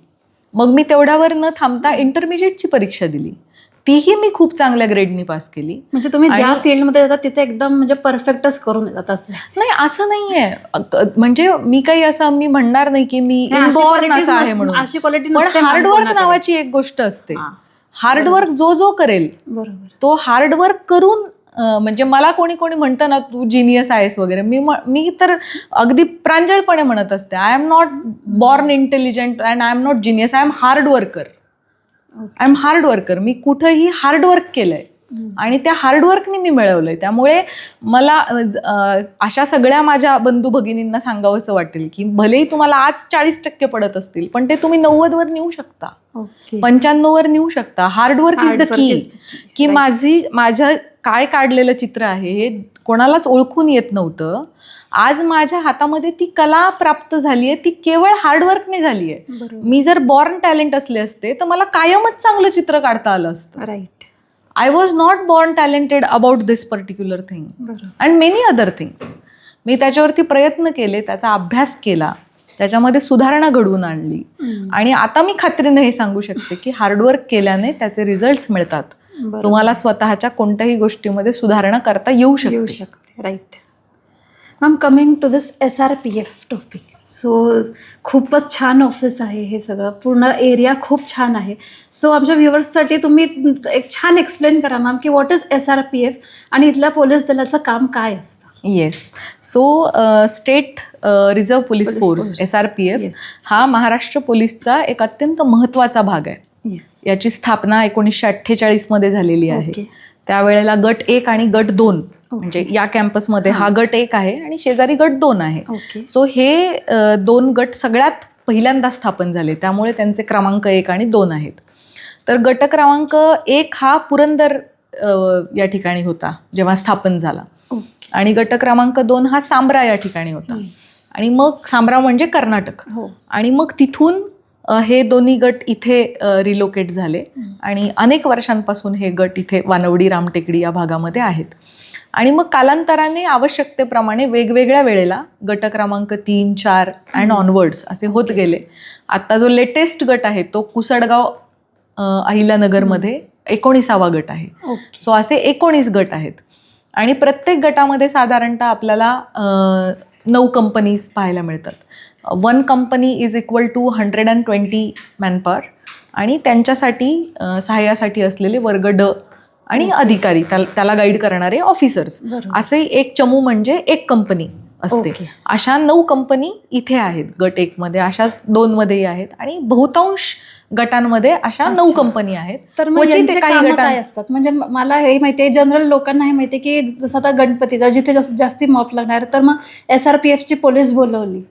मग मी तेवढ्यावर न थांबता इंटरमिजिएटची परीक्षा दिली, तीही मी खूप चांगल्या ग्रेडनी पास केली. म्हणजे तुम्ही ज्या फील्डमध्ये येतात तिथे एकदम म्हणजे परफेक्टच करून येतात असं नाही? असं नाहीये, म्हणजे मी काही असं मी म्हणणार नाही की मी इनबॉर्न असं आहे म्हणून, अशी क्वालिटी पण हार्डवर्क नावाची एक गोष्ट असते. हार्डवर्क जो करेल तो हार्डवर्क करून, म्हणजे मला कोणी म्हणतं ना तू जिनियस आहेस वगैरे, मी तर अगदी प्रांजळपणे म्हणत असते, I am not born intelligent and I am not genius, I am hard worker. I am hard worker. मी कुठंही हार्डवर्क केलंय आणि त्या हार्डवर्कनी मी मिळवलंय. त्यामुळे मला अशा सगळ्या माझ्या बंधू भगिनींना सांगावंसं वाटेल की भलेही तुम्हाला आज 40% पडत असतील, पण ते तुम्ही 90वर नेऊ शकता, 95वर नेऊ शकता. Hard work is the key. की माझं काय काढलेलं चित्र आहे हे कोणालाच ओळखून येत नव्हतं. आज माझ्या हातामध्ये ती कला प्राप्त झाली आहे, ती केवळ हार्डवर्कने झाली आहे. मी जर बॉर्न टॅलेंट असले असते तर मला कायमच चांगलं चित्र काढता आलं असतं. Right. I was not born talented about this particular thing and many other things. मी त्याच्यावरती प्रयत्न केले, त्याचा अभ्यास केला, त्याच्यामध्ये सुधारणा घडवून आणली, आणि आता मी खात्रीने हे सांगू शकते की हार्डवर्क केल्याने त्याचे रिझल्ट्स मिळतात. तुम्हाला स्वतःच्या कोणत्याही गोष्टीमध्ये सुधारणा करता येऊ शकते. Right. Ma'am, coming to this SRPF topic. So खूपच छान ऑफिस आहे हे सगळं, पूर्ण एरिया खूप छान आहे. सो आमच्या व्ह्युअर्ससाठी तुम्ही एक छान एक्सप्लेन करा मॅम की व्हॉट इज SRPF आणि इथल्या पोलीस दलाचं काम काय असतं. Yes. So state reserve police force SRPF हा महाराष्ट्र पोलीसचा एक अत्यंत महत्त्वाचा भाग आहे. याची स्थापना 1948 मध्ये झालेली आहे. त्यावेळेला गट 1 आणि गट 2, म्हणजे या कॅम्पसमध्ये हा गट 1 आहे आणि शेजारी गट 2 आहे. सो हे 2 गट सगळ्यात पहिल्यांदा स्थापन झाले, त्यामुळे त्यांचे क्रमांक 1 आणि 2 आहेत. तर गट क्रमांक 1 हा पुरंदर या ठिकाणी होता जेव्हा स्थापन झाला, आणि गट क्रमांक 2 हा सांब्रा या ठिकाणी होता. आणि मग सांब्रा म्हणजे कर्नाटक. आणि मग तिथून हे दोन्ही गट इथे रिलोकेट झाले, आणि अनेक वर्षांपासून हे गट इथे वानवडी, रामटेकडी या भागामध्ये आहेत. आणि मग कालांतराने आवश्यकतेप्रमाणे वेगवेगळ्या वेळेला गट क्रमांक 3, 4 अँड ऑनवर्ड्स असे होत गेले. आता जो लेटेस्ट गट आहे तो कुसडगाव अहिल्यानगरमध्ये 19वा गट आहे. सो असे 19 गट आहेत, आणि प्रत्येक गटामध्ये साधारणतः आपल्याला 9 कंपनीज पाहायला मिळतात. 1 company is equal to 120 manpower, आणि त्यांच्यासाठी सहाय्यासाठी असलेले वर्ग ड आणि अधिकारी, त्याला गाईड करणारे ऑफिसर्स, असे एक चमू म्हणजे 1 कंपनी असते. अशा 9 कंपनी इथे आहेत गट 1 मध्ये, अशाच 2 मध्येही आहेत, आणि बहुतांश गटांमध्ये अशा 9 कंपनी आहेत. तर मग काही गट काय असतात? म्हणजे मला हे माहिती आहे, जनरल लोकांना हे माहिती आहे की जसं आता गणपतीचा जिथे जास्ती मॉप लागणार तर मग SRPFची पोलीस बोलवली,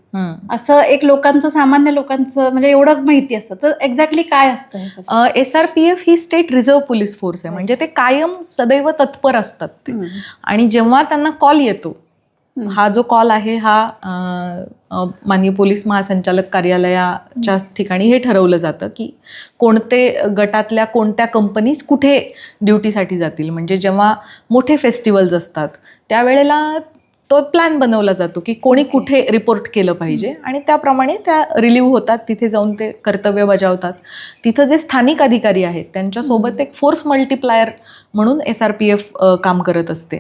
असं एक लोकांचं, सामान्य लोकांचं म्हणजे एवढं माहिती असतं. तर एक्झॅक्टली काय असतं SRPF ही स्टेट रिझर्व्ह पोलीस फोर्स आहे. म्हणजे ते कायम सदैव तत्पर असतात ते, आणि जेव्हा त्यांना कॉल येतो, हा जो कॉल आहे हा माननीय पोलीस महासंचालक कार्यालयाच्या ठिकाणी हे ठरवलं जातं की कोणते गटातल्या कोणत्या कंपनीज कुठे ड्युटीसाठी जातील. म्हणजे जेव्हा मोठे फेस्टिवल्स असतात त्यावेळेला तो प्लॅन बनवला जातो की कोणी कुठे रिपोर्ट केलं पाहिजे, आणि त्याप्रमाणे त्या रिलीव्ह होतात, तिथे जाऊन ते कर्तव्य बजावतात. तिथं जे स्थानिक अधिकारी आहेत त्यांच्यासोबत एक फोर्स मल्टिप्लायर म्हणून SRPF काम करत असते.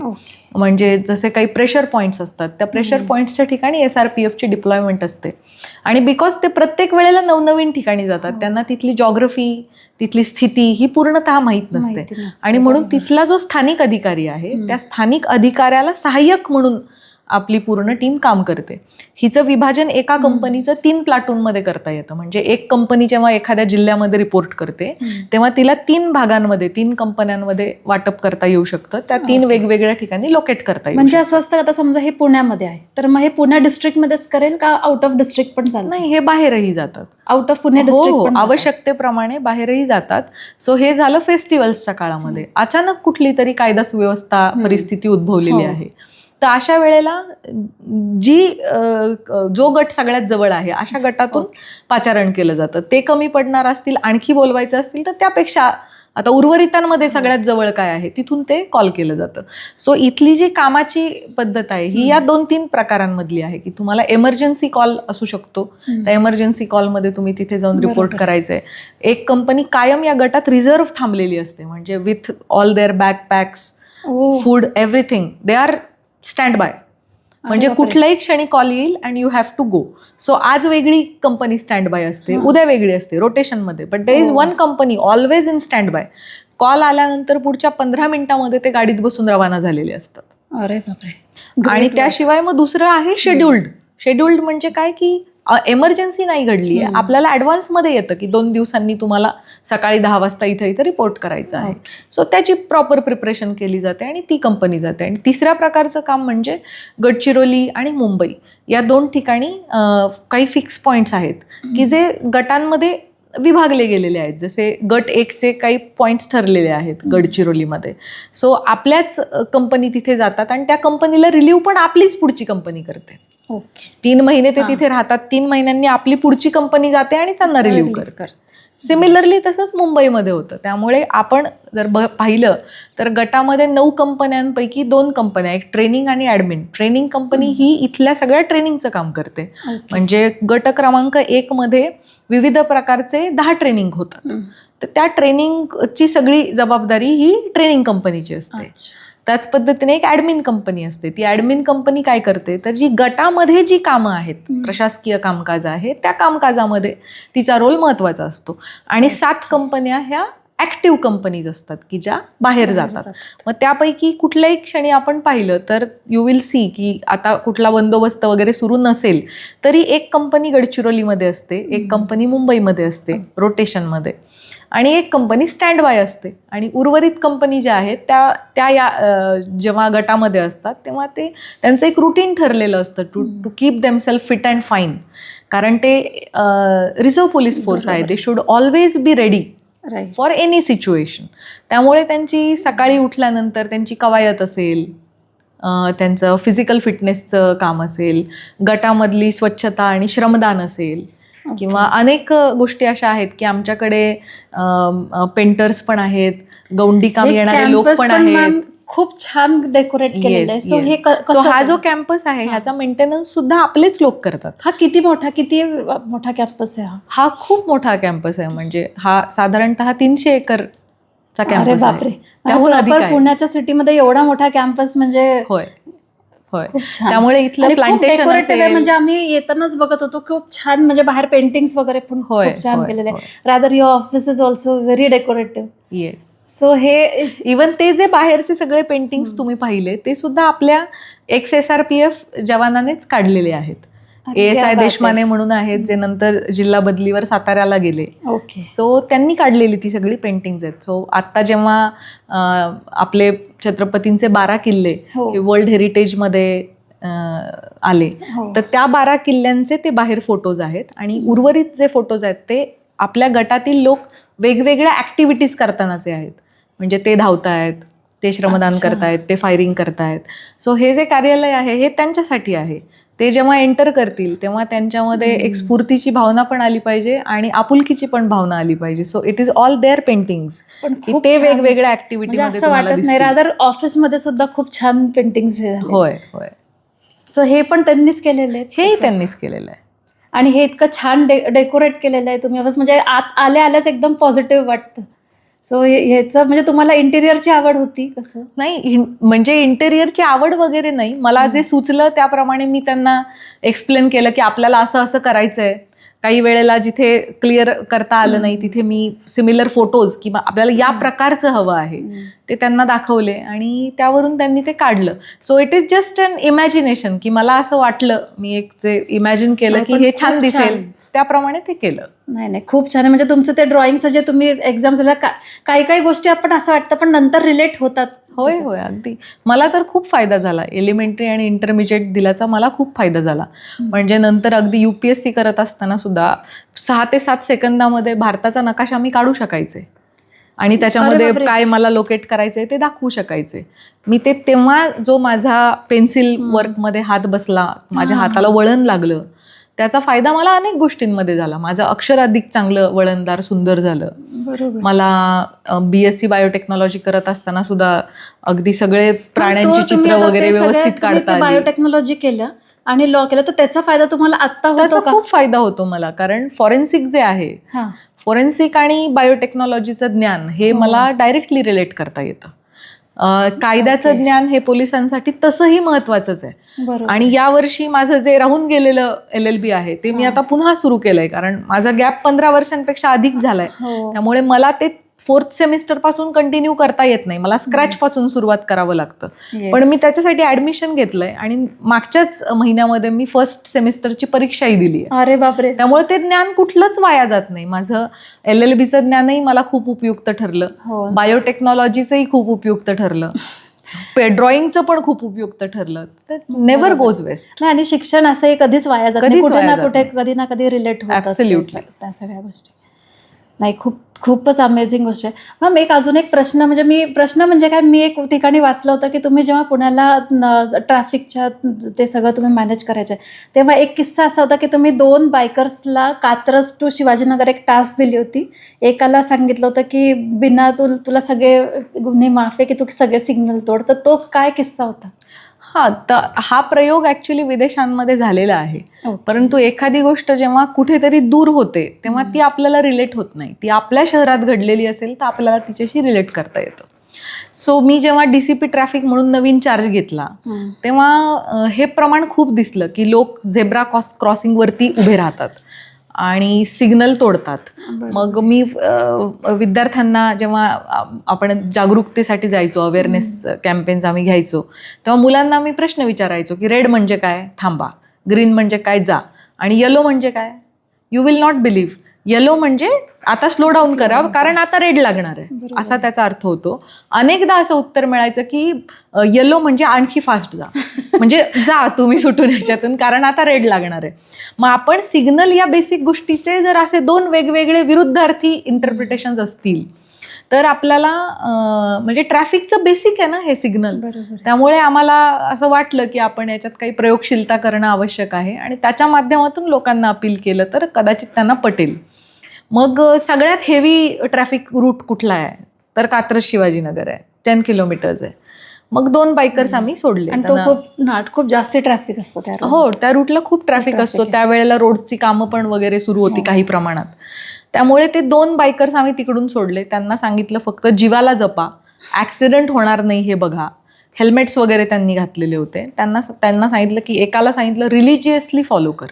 म्हणजे जसे काही प्रेशर पॉईंट्स असतात, त्या प्रेशर पॉईंट्सच्या ठिकाणी SRPFची डिप्लॉयमेंट असते. आणि बिकॉज ते प्रत्येक वेळेला नवनवीन ठिकाणी जातात, त्यांना तिथली जॉग्रफी, तिथली स्थिती ही पूर्णतः माहीत नसते, आणि म्हणून तिथला जो स्थानिक अधिकारी आहे त्या स्थानिक अधिकाऱ्याला सहाय्यक म्हणून आपली पूर्ण टीम काम करते. हिचं विभाजन एका कंपनीचं 3 प्लाटूनमध्ये करता येतं. म्हणजे एक कंपनी जेव्हा एखाद्या जिल्ह्यामध्ये रिपोर्ट करते तेव्हा तिला 3 भागांमध्ये 3 कंपन्यांमध्ये वाटप करता येऊ शकतं. त्या 3 वेगवेगळ्या ठिकाणी लोकेट करता येईल. म्हणजे असं असतं, आता समजा हे पुण्यामध्ये आहे तर मग हे पुणे डिस्ट्रिक्टमध्येच करेल का आउट ऑफ डिस्ट्रिक्ट पण चालेल? नाही, हे बाहेरही जातात. आउट ऑफ पुणे हो, डिस्ट्रिक्ट आवश्यकतेप्रमाणे बाहेरही जातात. सो हे झालं फेस्टिवल्सच्या काळामध्ये. अचानक कुठली तरी कायदा सुव्यवस्था परिस्थिती उद्भवलेली आहे, तर अशा वेळेला जो गट सगळ्यात जवळ आहे अशा गटातून पाचारण केलं जातं. ते कमी पडणार असतील, आणखी बोलवायचं असतील तर त्यापेक्षा आता उर्वरितांमध्ये सगळ्यात जवळ काय आहे तिथून ते कॉल केलं जातं. सो इथली जी कामाची पद्धत आहे ही या 2-3 प्रकारांमधली आहे की तुम्हाला एमर्जन्सी कॉल असू शकतो. त्या एमर्जन्सी कॉलमध्ये तुम्ही तिथे जाऊन रिपोर्ट करायचंय. एक कंपनी कायम या गटात रिझर्व्ह थांबलेली असते, म्हणजे with all their backpacks, food, everything they are stand by. म्हणजे कुठल्याही क्षणी कॉल येईल and you have to go. So आज वेगळी कंपनी स्टँड बाय असते, उद्या वेगळी असते रोटेशनमध्ये, but there is one company always in standby. Call आल्यानंतर पुढच्या 15 मिनिटांमध्ये ते गाडीत बसून रवाना झालेले असतात. अरे बापरे. आणि त्याशिवाय मग दुसरं आहे शेड्युल्ड. शेड्युल्ड म्हणजे काय की एमर्जन्सी नाही घडली आहे, आपल्याला ॲडव्हान्समध्ये येतं की 2 दिवसांनी तुम्हाला सकाळी 10 वाजता इथं रिपोर्ट करायचं आहे. सो त्याची प्रॉपर प्रिपरेशन केली जाते आणि ती कंपनी जाते. आणि तिसऱ्या प्रकारचं काम म्हणजे गडचिरोली आणि मुंबई या 2 ठिकाणी काही फिक्स पॉईंट्स आहेत की जे गटांमध्ये विभागले गेलेले आहेत. जसे गट 1चे काही पॉईंट्स ठरलेले आहेत गडचिरोलीमध्ये. सो आपल्याच कंपनी तिथे जातात आणि त्या कंपनीला रिलीव्ह पण आपलीच पुढची कंपनी करते. 3 महिने ते तिथे राहतात, 3 महिन्यांनी आपली पुढची कंपनी जाते आणि त्यांना रिलीव्ह करते. सिमिलरली तसंच मुंबईमध्ये होतं. त्यामुळे आपण जर पाहिलं तर गटामध्ये 9 कंपन्यांपैकी 2 कंपन्या, एक ट्रेनिंग आणि ॲडमिन. ट्रेनिंग कंपनी ही इथल्या सगळ्या ट्रेनिंगचं काम करते. म्हणजे गट क्रमांक 1 मध्ये विविध प्रकारचे 10 ट्रेनिंग होतात. तर त्या ट्रेनिंगची सगळी जबाबदारी ही ट्रेनिंग कंपनीची असते. त्याच पद्धतीने एक ॲडमिन कंपनी असते. ती ॲडमिन कंपनी काय करते तर जी गटामध्ये जी कामं आहेत, प्रशासकीय कामकाज आहे, त्या कामकाजामध्ये तिचा रोल महत्त्वाचा असतो. आणि 7 कंपन्या ह्या ॲक्टिव्ह कंपनीज असतात की ज्या बाहेर जातात. मग त्यापैकी कुठल्याही क्षणी आपण पाहिलं तर यू विल सी की आता कुठला बंदोबस्त वगैरे सुरू नसेल तरी एक कंपनी गडचिरोलीमध्ये असते, एक कंपनी मुंबईमध्ये असते रोटेशनमध्ये, आणि एक कंपनी स्टँड बाय असते. आणि उर्वरित कंपनी ज्या आहेत त्या या जेव्हा गटामध्ये असतात तेव्हा ते त्यांचं एक रुटीन ठरलेलं असतं to keep themselves fit and fine. कारण ते रिझर्व्ह पोलीस फोर्स आहे, they should always be ready for any situation. त्यामुळे त्यांची सकाळी उठल्यानंतर त्यांची कवायत असेल, त्यांचं फिजिकल फिटनेसचं काम असेल, गटामधली स्वच्छता आणि श्रमदान असेल, किंवा अनेक गोष्टी अशा आहेत की आमच्याकडे पेंटर्स पण आहेत, गौंडी काम येणारे लोक पण आहेत. खूप छान डेकोरेट केलेलं आहे. सो हा जो कॅम्पस आहे ह्याचा मेंटेनन्स सुद्धा आपलेच लोक करतात. हा किती मोठा कॅम्पस आहे? हा खूप मोठा कॅम्पस आहे. म्हणजे हा साधारणतः 300 एकरचा कॅम्पस आहे. त्याहून अधिक आहे. पुण्याच्या सिटीमध्ये एवढा मोठा कॅम्पस म्हणजे होय. त्यामुळे इथलं प्लांटेशन म्हणजे आम्ही येतानाच बघत होतो, खूप छान. म्हणजे बाहेर पेंटिंग्स वगैरे पण खूप छान केलेले आहे. Rather your office is also very decorative. Yes. So हे इवन ते जे बाहेरचे सगळे पेंटिंग्स तुम्ही पाहिले ते सुद्धा आपल्या XSRPF जवानानेच काढलेले आहेत. ASI देशमाने म्हणून आहेत जे नंतर जिल्हा बदलीवर साताऱ्याला गेले. सो त्यांनी काढलेली ती सगळी पेंटिंग्स आहेत. सो आत्ता जेव्हा आपले छत्रपतींचे 12 किल्ले हे वर्ल्ड हेरिटेजमध्ये आले तर त्या 12 किल्ल्यांचे ते बाहेर फोटोज आहेत. आणि उर्वरित जे फोटोज आहेत ते आपल्या गटातील लोक वेगवेगळ्या ॲक्टिव्हिटीज करतानाचे आहेत. म्हणजे ते धावतायत, ते श्रमदान करतायत, ते फायरिंग करतायत. सो हे जे कार्यालय आहे हे त्यांच्यासाठी आहे. ते जेव्हा एंटर करतील तेव्हा त्यांच्यामध्ये एक स्फूर्तीची भावना पण आली पाहिजे आणि आपुलकीची पण भावना आली पाहिजे. So it is all their paintings की ते वेगवेगळ्या ॲक्टिव्हिटीमध्ये तुम्हाला दिसतील. रादर ऑफिसमध्ये सुद्धा खूप छान पेंटिंग्स. होय. सो हे पण त्यांनीच केलेले आहे. हे त्यांनीच केलेलं आहे. आणि हे इतकं छान डेकोरेट केलेलं आहे तुम्ही. म्हणजे आल्याच एकदम पॉझिटिव्ह वाटतं. सो ह्याचं म्हणजे तुम्हाला इंटेरियरची आवड होती? कसं नाही, म्हणजे इंटेरियरची आवड वगैरे नाही. मला जे सुचलं त्याप्रमाणे मी त्यांना एक्सप्लेन केलं की आपल्याला असं करायचं आहे. काही वेळेला जिथे क्लिअर करता आलं नाही तिथे मी सिमिलर फोटोज किंवा आपल्याला या प्रकारचं हवं आहे ते त्यांना दाखवले आणि त्यावरून त्यांनी ते काढलं. So it is just an imagination की मला असं वाटलं, मी एक जे इमॅजिन केलं की हे छान दिसेल त्याप्रमाणे ते केलं. नाही, खूप छान आहे. म्हणजे तुमचं ते ड्रॉइंगचं जे तुम्ही एक्झाम्स दिला, काही काही गोष्टी आपण असं वाटतं पण नंतर रिलेट होतात. होय होय, अगदी. मला तर खूप फायदा झाला. एलिमेंटरी आणि इंटरमिजिएट दिल्याचा मला खूप फायदा झाला. म्हणजे नंतर अगदी UPSC करत असताना सुद्धा 6 ते 7 सेकंदामध्ये भारताचा नकाशा मी काढू शकायचे आणि त्याच्यामध्ये काय मला लोकेट करायचंय ते दाखवू शकायचे. मी ते तेव्हा जो माझा पेन्सिल वर्कमध्ये हात बसला, माझ्या हाताला वळण लागलं, त्याचा फायदा मला अनेक गोष्टींमध्ये झाला. माझं अक्षर अधिक चांगलं वळणदार सुंदर झालं. बरोबर. मला BSc बायोटेक्नॉलॉजी करत असताना सुद्धा अगदी सगळे प्राण्यांची चित्र वगैरे व्यवस्थित काढता आली. बायोटेक्नॉलॉजी केलं आणि लॉ केलं तर त्याचा फायदा तुम्हाला आता होतो त्याचा का? खूप फायदा होतो मला, कारण फॉरेन्सिक जे आहे, फॉरेन्सिक आणि बायोटेक्नॉलॉजीचं ज्ञान हे मला डायरेक्टली रिलेट करता येतं. कायद्याचं ज्ञान हे पोलिसांसाठी तसंही महत्वाचंच आहे. आणि यावर्षी माझं जे राहून गेलेलं LLB आहे ते मी आता पुन्हा सुरू केलंय, कारण माझा गॅप 15 वर्षांपेक्षा अधिक झालाय. त्यामुळे मला ते 4th सेमिस्टर पासून कंटिन्यू करता येत नाही, मला स्क्रॅच पासून सुरुवात करावं लागतं. पण मी त्याच्यासाठी ऍडमिशन घेतलंय आणि मागच्याच महिन्यामध्ये मी 1st सेमिस्टरची परीक्षाही दिली. अरे बापरे. त्यामुळे ते ज्ञान कुठलंच वाया जात नाही. माझं LLBचं ज्ञानही मला खूप उपयुक्त ठरलं, बायोटेक्नॉलॉजीचंही खूप उपयुक्त ठरलं, ड्रॉइंगचं पण खूप उपयुक्त ठरलं. Never goes waste. नाही, आणि शिक्षण असं कधीच वाया जात नाही, कुठे ना कुठे कधी ना कधी रिलेट होतं त्या सगळ्या गोष्टी. नाही, खूपच अमेझिंग गोष्ट आहे. मॅम, अजून एक प्रश्न म्हणजे काय, मी एक ठिकाणी वाचलं होतं की तुम्ही जेव्हा पुण्याला ट्रॅफिकच्या ते सगळं तुम्ही मॅनेज करायचं तेव्हा एक किस्सा असा होता की तुम्ही 2 बायकर्सला कात्रज टू शिवाजीनगर एक टास्क दिली होती. एकाला सांगितलं होतं की बिना तुला सगळे गुन्हे माफ आहे की तू सगळे सिग्नल तोड. तर तो काय किस्सा होता? हा प्रयोग ऍक्च्युली विदेशांमध्ये झालेला आहे. परंतु एखादी गोष्ट जेव्हा कुठेतरी दूर होते तेव्हा ती आपल्याला रिलेट होत नाही. ती आपल्या शहरात घडलेली असेल तर आपल्याला तिच्याशी रिलेट करता येतं. सो मी जेव्हा DCP ट्रॅफिक म्हणून नवीन चार्ज घेतला तेव्हा हे प्रमाण खूप दिसलं की लोक झेब्रा क्रॉसिंगवरती उभे राहतात आणि सिग्नल तोडतात. मग मी विद्यार्थ्यांना जेव्हा आपण जागरूकतेसाठी जायचो, अवेअरनेस कॅम्पेन्स आम्ही घ्यायचो, तेव्हा मुलांना मी प्रश्न विचारायचो की रेड म्हणजे काय, थांबा, ग्रीन म्हणजे काय, जा, आणि येलो म्हणजे काय, you will not believe, yellow म्हणजे आता स्लो डाऊन करा कारण आता रेड लागणार आहे, असा त्याचा अर्थ होतो. अनेकदा असं उत्तर मिळायचं की येलो म्हणजे आणखी फास्ट जा, म्हणजे जा तुम्ही सुटून ह्याच्यातून कारण आता रेड लागणार आहे. मग आपण सिग्नल या बेसिक गोष्टीचे जर असे 2 वेगवेगळे विरुद्धार्थी इंटरप्रिटेशन्स असतील तर आपल्याला म्हणजे ट्रॅफिकचं बेसिक आहे ना हे सिग्नल. त्यामुळे आम्हाला असं वाटलं की आपण याच्यात काही प्रयोगशीलता करणं आवश्यक आहे आणि त्याच्या माध्यमातून लोकांना अपील केलं तर कदाचित त्यांना पटेल. मग सगळ्यात हेवी ट्रॅफिक रूट कुठला आहे तर कात्रज शिवाजीनगर आहे, 10 किलोमीटर्स आहे. मग 2 बायकर्स आम्ही सोडले. खूप जास्त ट्रॅफिक असतो त्या. हो, त्या रूटला खूप ट्रॅफिक असतो. त्यावेळेला रोडची कामं पण वगैरे सुरू होती काही प्रमाणात. त्यामुळे ते 2 बायकर्स आम्ही तिकडून सोडले. त्यांना सांगितलं फक्त जीवाला जपा, ऍक्सिडेंट होणार नाही हे बघा. हेल्मेट्स वगैरे त्यांनी घातलेले होते. त्यांना सांगितलं की एकाला सांगितलं रिलिजियसली फॉलो कर,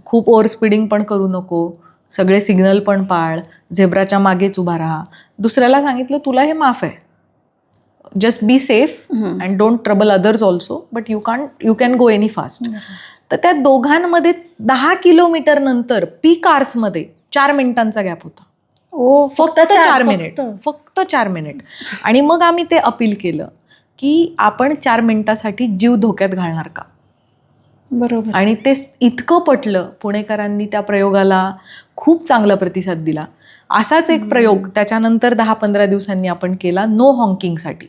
खूप ओव्हर स्पीडिंग पण करू नको, सगळे सिग्नल पण पाळ, झेब्राच्या मागेच उभा राहा. दुसऱ्याला सांगितलं तुला हे माफ आहे, just be safe and don't trouble others also, but you can go any fast. तर त्या दोघांमध्ये 10 किलोमीटर नंतर पीक आवर्समध्ये 4 मिनिटांचा गॅप होता. फक्त 4 मिनिट, फक्त 4 मिनिट. आणि मग आम्ही ते अपील केलं की आपण 4 मिनिटासाठी जीव धोक्यात घालणार का. बरोबर. आणि ते इतकं पटलं, पुणेकरांनी त्या प्रयोगाला खूप चांगला प्रतिसाद दिला. असाच एक प्रयोग त्याच्यानंतर 10-15 दिवसांनी आपण केला नो हॉन्किंगसाठी.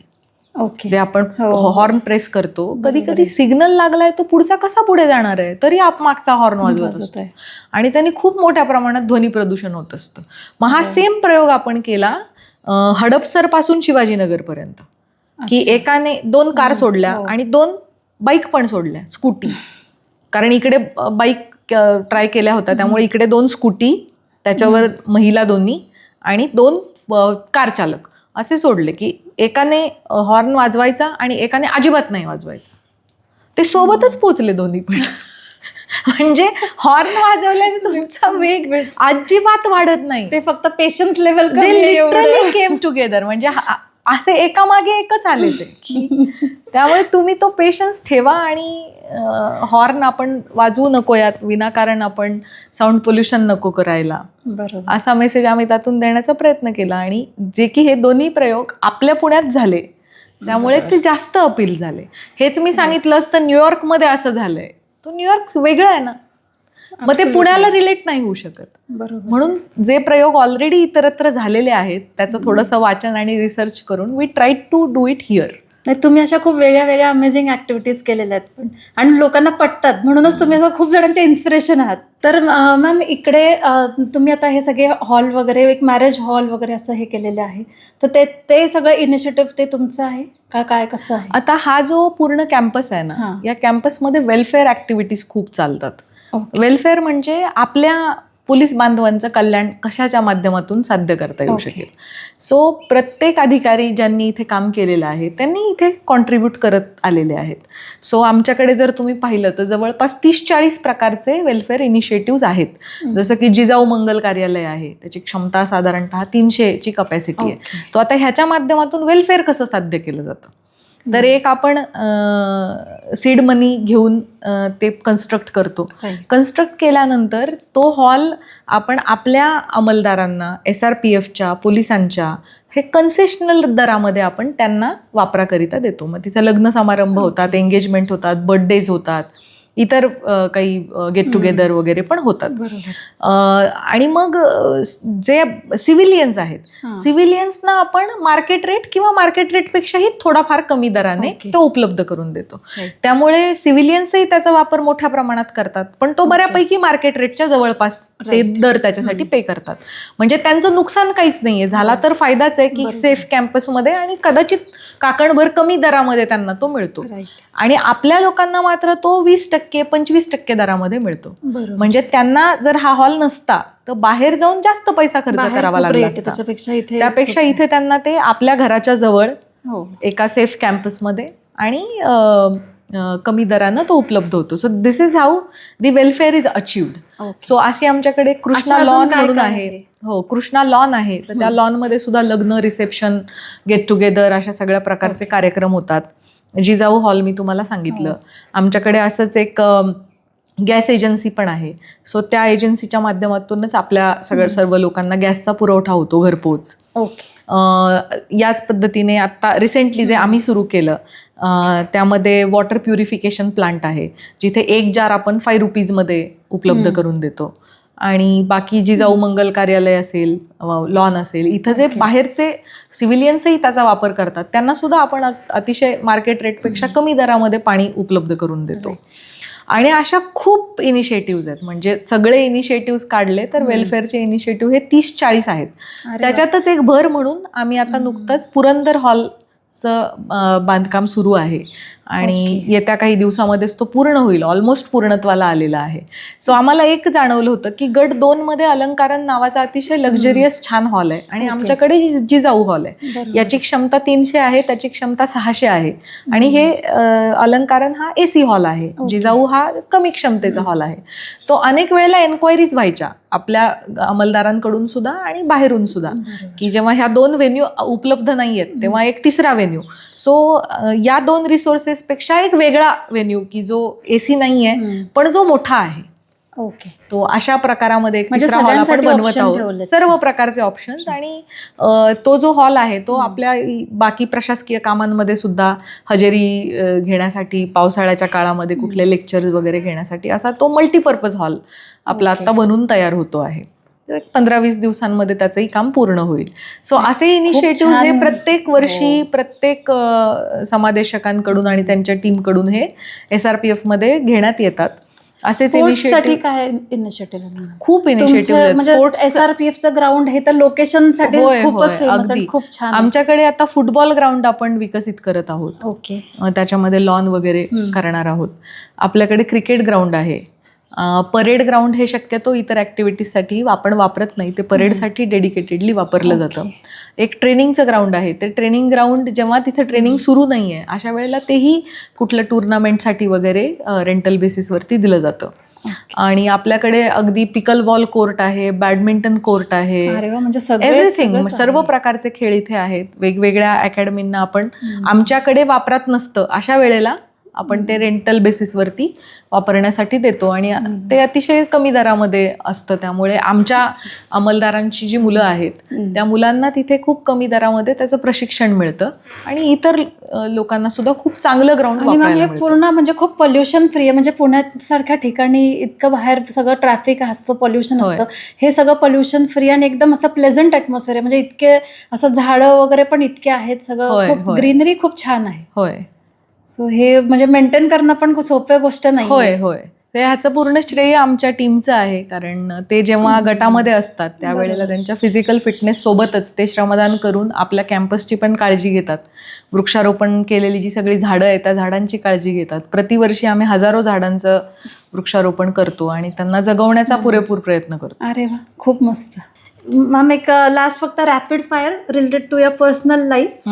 जे आपण हॉर्न प्रेस करतो, कधी कधी सिग्नल लागलाय तो पुढचा कसा पुढे जाणार आहे तरी मागचा हॉर्न वाजवत असतो आणि त्याने खूप मोठ्या प्रमाणात ध्वनी प्रदूषण होत असतं. मग हा सेम प्रयोग आपण केला हडपसर पासून शिवाजीनगर पर्यंत, की एकाने 2 कार सोडल्या आणि 2 बाईक पण सोडल्या, स्कूटी. कारण इकडे बाईक ट्राय केल्या होत्या त्यामुळे इकडे 2 स्कूटी, त्याच्यावर महिला 2 आणि 2 कार चालक असे सोडले की एकाने हॉर्न वाजवायचा आणि एकाने अजिबात नाही वाजवायचा. ते सोबतच पोचले दोन्ही पण. म्हणजे हॉर्न वाजवल्याने तुमचा वेग अजिबात वाढत नाही. ते फक्त patience level they literally came together. म्हणजे असे एकामागे एकच आले ते की त्यामुळे तुम्ही तो पेशन्स ठेवा आणि हॉर्न आपण वाजवू नको यात विनाकारण आपण साऊंड पोल्युशन नको करायला. बरोबर. असा मेसेज आम्ही त्यातून देण्याचा प्रयत्न केला. आणि जे की हे दोन्ही प्रयोग आपल्या पुण्यात झाले त्यामुळे ते जास्त अपील झाले. हेच मी सांगितलं असतं न्यूयॉर्कमध्ये असं झालंय, तो न्यूयॉर्क वेगळं आहे ना, मग ते पुण्याला रिलेट नाही होऊ शकत. बरोबर. म्हणून जे प्रयोग ऑलरेडी इतरत्र झालेले आहेत त्याचं थोडंसं वाचन आणि रिसर्च करून we try to do it here. नाही, तुम्ही अशा खूप वेगळ्या वेगळ्या अमेझिंग ऍक्टिव्हिटीज केलेल्या आहेत पण, आणि लोकांना पटतात, म्हणूनच तुम्ही असं खूप जणांचे इन्स्पिरेशन आहात. तर मॅम इकडे तुम्ही आता हे सगळे हॉल वगैरे, एक मॅरेज हॉल वगैरे असं हे केलेले आहे, तर ते सगळं इनिशिएटिव्ह ते तुमचं आहे का, काय कसं आहे? आता हा जो पूर्ण कॅम्पस आहे ना, हां. या कॅम्पसमध्ये वेलफेअर ऍक्टिव्हिटीज खूप चालतात. ओके. वेलफेअर म्हणजे आपल्या पोलीस बांधवांचं कल्याण कशाच्या माध्यमातून साध्य करता येऊ ओके. शकेल. सो प्रत्येक अधिकारी ज्यांनी इथे काम केलेलं आहे त्यांनी इथे कॉन्ट्रीब्यूट करत आलेले आहेत. सो आमच्याकडे जर तुम्ही पाहिलं तर जवळपास 30-40 प्रकारचे वेलफेअर इनिशिएटिव्ज आहेत. जसं की जिजाऊ मंगल कार्यालय आहे, त्याची क्षमता साधारणतः 300ची कपॅसिटी आहे. ओके. तो आता ह्याच्या माध्यमातून वेलफेअर कसं साध्य केलं जातं, तर एक आपण सीड मनी घेऊन ते कन्स्ट्रक्ट करतो. कन्स्ट्रक्ट केल्यानंतर तो हॉल आपण आपल्या अंमलदारांना, SRPFच्या पोलिसांच्या हे कन्सेशनल दरामध्ये आपण त्यांना वापराकरिता देतो. मग तिथे लग्न समारंभ होतात, एंगेजमेंट होतात, बर्थडेज होतात, इतर काही गेट टुगेदर वगैरे पण होतात. आणि मग जे सिव्हिलियन्स आहेत, सिव्हिलियन्सना आपण मार्केट रेट किंवा मार्केट रेटपेक्षाही थोडाफार कमी दराने तो उपलब्ध करून देतो. त्यामुळे सिव्हिलियन्सही त्याचा वापर मोठ्या प्रमाणात करतात, पण तो बऱ्यापैकी मार्केट रेटच्या जवळपास ते दर त्याच्यासाठी पे करतात. म्हणजे त्यांचं नुकसान काहीच नाहीये, झाला तर फायदाच आहे की सेफ कॅम्पसमध्ये आणि कदाचित काकणभर कमी दरामध्ये त्यांना तो मिळतो. आणि आपल्या लोकांना मात्र तो 20%-25% दरामध्ये मिळतो. म्हणजे त्यांना जर हा हॉल नसता तर बाहेर जाऊन जास्त पैसा खर्च करावा लागला असता. त्यापेक्षा इथे त्यांना ते आपल्या घराच्या जवळ एका सेफ कॅम्पसमध्ये आणि कमी दरानं तो उपलब्ध होतो. So this is how the welfare is achieved. So अशी आमच्याकडे कृष्णा लॉन म्हणून आहे. हो, कृष्णा लॉन आहे. तर त्या लॉनमध्ये सुद्धा लग्न, रिसेप्शन, गेट टुगेदर अशा सगळ्या प्रकारचे कार्यक्रम होतात. जिजाऊ हॉल मी तुम्हाला सांगितलं. आमच्याकडे असंच एक गॅस एजन्सी पण आहे. सो त्या एजन्सीच्या माध्यमातूनच आपल्या सर्व लोकांना गॅसचा पुरवठा होतो घरपोच. याच पद्धतीने आता रिसेंटली जे आम्ही सुरू केलं त्यामध्ये वॉटर प्युरिफिकेशन प्लांट आहे, जिथे 1 जार आपण 5 रुपीजमध्ये उपलब्ध करून देतो. आणि बाकी जिजाऊ मंगल कार्यालय असेल, लॉन असेल, इथं जे बाहेरचे सिव्हिलियन्सही त्याचा वापर करतात त्यांना सुद्धा आपण अतिशय मार्केट रेटपेक्षा कमी दरामध्ये पाणी उपलब्ध करून देतो. आणि अशा खूप इनिशिएटिव्ज आहेत. म्हणजे सगळे इनिशिएटिव्ज काढले तर वेलफेअरचे इनिशिएटिव्ह हे 30-40 आहेत. त्याच्यातच एक भर म्हणून आम्ही आता नुकतंच पुरंदर हॉलचं बांधकाम सुरू आहे आणि येत्या काही दिवसामध्येच तो पूर्ण होईल, ऑलमोस्ट पूर्णत्वाला आलेला आहे. सो आम्हाला एक जाणवलं होतं की गट 2 मध्ये अलंकारण नावाचा अतिशय लक्झरियस छान हॉल आहे आणि आमच्याकडे जिजाऊ हॉल आहे. याची क्षमता 300 आहे, त्याची क्षमता 600 आहे. आणि हे अलंकारण हा AC हॉल आहे, जिजाऊ हा कमी क्षमतेचा हॉल आहे. तो अनेक वेळेला एन्क्वायरीज व्हायच्या आपल्या अंमलदारांकडून सुद्धा आणि बाहेरून सुद्धा की जेव्हा ह्या 2 व्हेन्यू उपलब्ध नाही आहेत तेव्हा एक तिसरा व्हेन्यू. सो या 2 रिसोर्सेस पेक्षा एक वेगळा व्हेन्यू की जो AC नाही आहे पण जो मोठा आहे. तो अशा प्रकारामध्ये एक तिसरा हॉल आपण बनवत आहोत. सर्व प्रकारचे ऑप्शन्स. आणि तो जो हॉल आहे तो आपल्या बाकी प्रशासकीय कामांमध्ये सुद्धा हजेरी घेण्यासाठी, पावसाळ्याच्या काळामध्ये कुठले लेक्चर्स वगैरे घेण्यासाठी असा तो मल्टीपर्पज हॉल आपला आता बनून तयार होतो आहे. 15-20 दिवसांमध्ये त्याचंही काम पूर्ण होईल. सो असे इनिशिएटिव्ह हे प्रत्येक वर्षी प्रत्येक समादेशकांकडून आणि त्यांच्या टीमकडून हे SRPF मध्ये घेण्यात येतात. असेच इनिशिएटिव्ह काय इनिशिएटिव्ह खूप इनिशिएटिव्ह स्पोर्ट्स SRPFचं ग्राउंड हे तर लोकेशनसाठी खूपच फेमस आहे, खूप छान. आमच्याकडे आता फुटबॉल ग्राउंड आपण विकसित करत आहोत. त्याच्यामध्ये लॉन वगैरे करणार आहोत. आपल्याकडे क्रिकेट ग्राउंड आहे. परेड ग्राउंड हे शक्यतो इतर ॲक्टिव्हिटीजसाठी आपण वापरत नाही, ते परेडसाठी डेडिकेटेडली वापरलं जातं. एक ट्रेनिंगचं ग्राउंड आहे, ते ट्रेनिंग ग्राउंड जेव्हा तिथे ट्रेनिंग सुरू नाही आहे अशा वेळेला तेही कुठलं टुर्नामेंटसाठी वगैरे रेंटल बेसिसवरती दिलं जातं. आणि आपल्याकडे अगदी पिकल बॉल कोर्ट आहे, बॅडमिंटन कोर्ट आहे, अरे वा, म्हणजे एव्हरीथिंग, सर्व प्रकारचे खेळ इथे आहेत. वेगवेगळ्या अकॅडमींना आपण आमच्याकडे वापरात नसतं अशा वेळेला आपण ते रेंटल बेसिसवरती वापरण्यासाठी देतो आणि ते अतिशय कमी दरामध्ये असतं. त्यामुळे आमच्या अंमलदारांची जी मुलं आहेत त्या मुलांना तिथे खूप कमी दरामध्ये त्याचं प्रशिक्षण मिळतं आणि इतर लोकांना सुद्धा खूप चांगलं ग्राउंड वापरायला मिळतं. पूर्ण म्हणजे खूप पोल्युशन फ्री आहे. म्हणजे पुण्यासारख्या ठिकाणी इतकं बाहेर सगळं ट्रॅफिक असतं, पोल्युशन असतं, हे सगळं पोल्युशन फ्री आणि एकदम असं प्लेझंट ॲटमॉस्फिअर आहे. म्हणजे इतके असं झाडं वगैरे पण इतके आहेत, सगळं खूप ग्रीनरी खूप छान आहे. होय. सो हे म्हणजे मेंटेन करणं पण खूप सोपी गोष्ट नाही. होय होय, ते ह्याचं पूर्ण श्रेय आमच्या टीमचं आहे. कारण ते जेव्हा गटामध्ये असतात त्यावेळेला त्यांच्या फिजिकल फिटनेस सोबतच ते श्रमदान करून आपल्या कॅम्पसची पण काळजी घेतात. वृक्षारोपण केलेली जी सगळी झाडं आहेत त्या झाडांची काळजी घेतात. प्रतिवर्षी आम्ही हजारो झाडांचं वृक्षारोपण करतो आणि त्यांना जगवण्याचा पुरेपूर प्रयत्न करतो. अरे वा, खूप मस्त. मॅम, एक लास्ट फक्त rapid fire related to your personal life,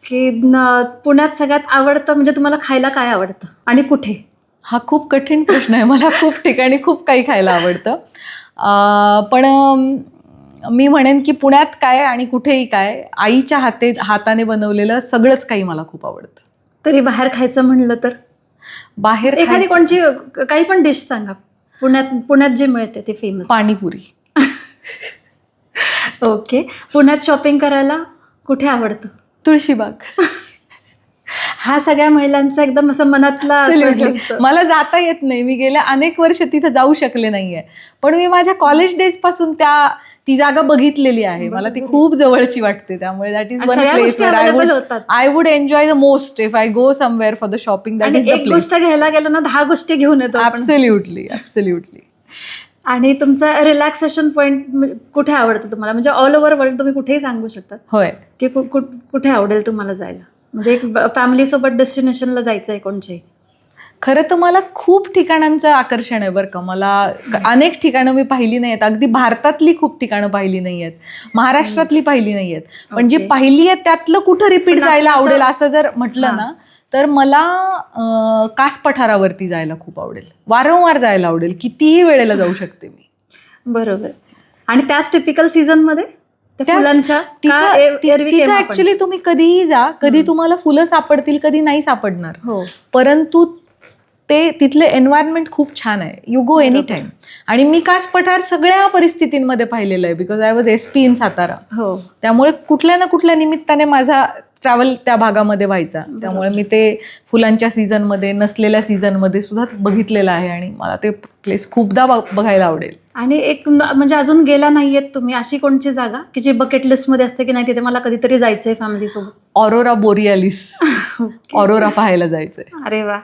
की पुण्यात सगळ्यात आवडतं म्हणजे तुम्हाला खायला काय आवडतं आणि कुठे? हा खूप कठीण प्रश्न आहे. मला खूप ठिकाणी खूप काही खायला आवडतं, पण मी म्हणेन की पुण्यात काय आणि कुठेही काय, आईच्या हाताने बनवलेलं सगळंच काही मला खूप आवडतं. तरी बाहेर खायचं म्हणलं तर बाहेर एखादी कोणची काही पण डिश सांगा पुण्यात जे मिळते ते फेमस. पाणीपुरी. ओके. पुण्यात शॉपिंग करायला कुठे आवडतं? तुळशीबाग. हा सगळ्या महिलांचा एकदम असं मनातला. मला जाता येत नाही, मी गेल्या अनेक वर्ष तिथे जाऊ शकले नाहीये, पण मी माझ्या कॉलेज डेज पासून ती जागा बघितलेली आहे. मला ती खूप जवळची वाटते. त्यामुळे that is one place where I would enjoy the most if I go somewhere for the shopping. That is the place. एक गोष्ट घ्यायला गेलो ना 10 गोष्टी घेऊन येतो. ॲब्सोल्युटली. आणि तुमचा रिलॅक्सेशन पॉईंट कुठे आवडतं तुम्हाला? म्हणजे ऑल ओव्हर वर्ल्ड तुम्ही कुठेही सांगू शकता. होय. की कुठे आवडेल तुम्हाला जायला? म्हणजे एक फॅमिलीसोबत डेस्टिनेशनला जायचं आहे कोणचे? खरं तर मला खूप ठिकाणांचं आकर्षण आहे बरं का. मला अनेक ठिकाणं मी पाहिली नाही आहेत. अगदी भारतातली खूप ठिकाणं पाहिली नाही आहेत, महाराष्ट्रातली पाहिली नाही आहेत, पण जी पाहिली आहेत त्यातलं कुठं रिपीट जायला आवडेल असं जर म्हटलं ना तर मला कास पठारावरती जायला खूप आवडेल. वारंवार जायला आवडेल, कितीही वेळेला जाऊ शकते मी. बरोबर. आणि त्याच टिपिकल सीझनमध्ये फुलांच्या तिथं ऍक्च्युली तुम्ही कधीही जा, कधी तुम्हाला फुलं सापडतील, कधी नाही सापडणार. परंतु ते तिथले एन्व्हायरमेंट खूप छान आहे. You go any time. आणि मी कास पठार सगळ्या परिस्थितींमध्ये पाहिलेलं आहे, because I was SP in Satara. त्यामुळे कुठल्या ना कुठल्या निमित्ताने माझा ट्रॅव्हल त्या भागामध्ये व्हायचा. त्यामुळे मी ते फुलांच्या सीझनमध्ये, नसलेल्या सीझनमध्ये सुद्धा बघितलेलं आहे आणि मला ते प्लेस खूपदा बघायला आवडेल. आणि एक म्हणजे अजून गेला नाहीयेत तुम्ही, अशी कोणची जागा की जी बकेट लिस्टमध्ये असते की नाही तिथे मला कधीतरी जायचंय फॅमिलीसोबत? Aurora borealis. ऑरोरा पाहायला जायचंय. अरे वा,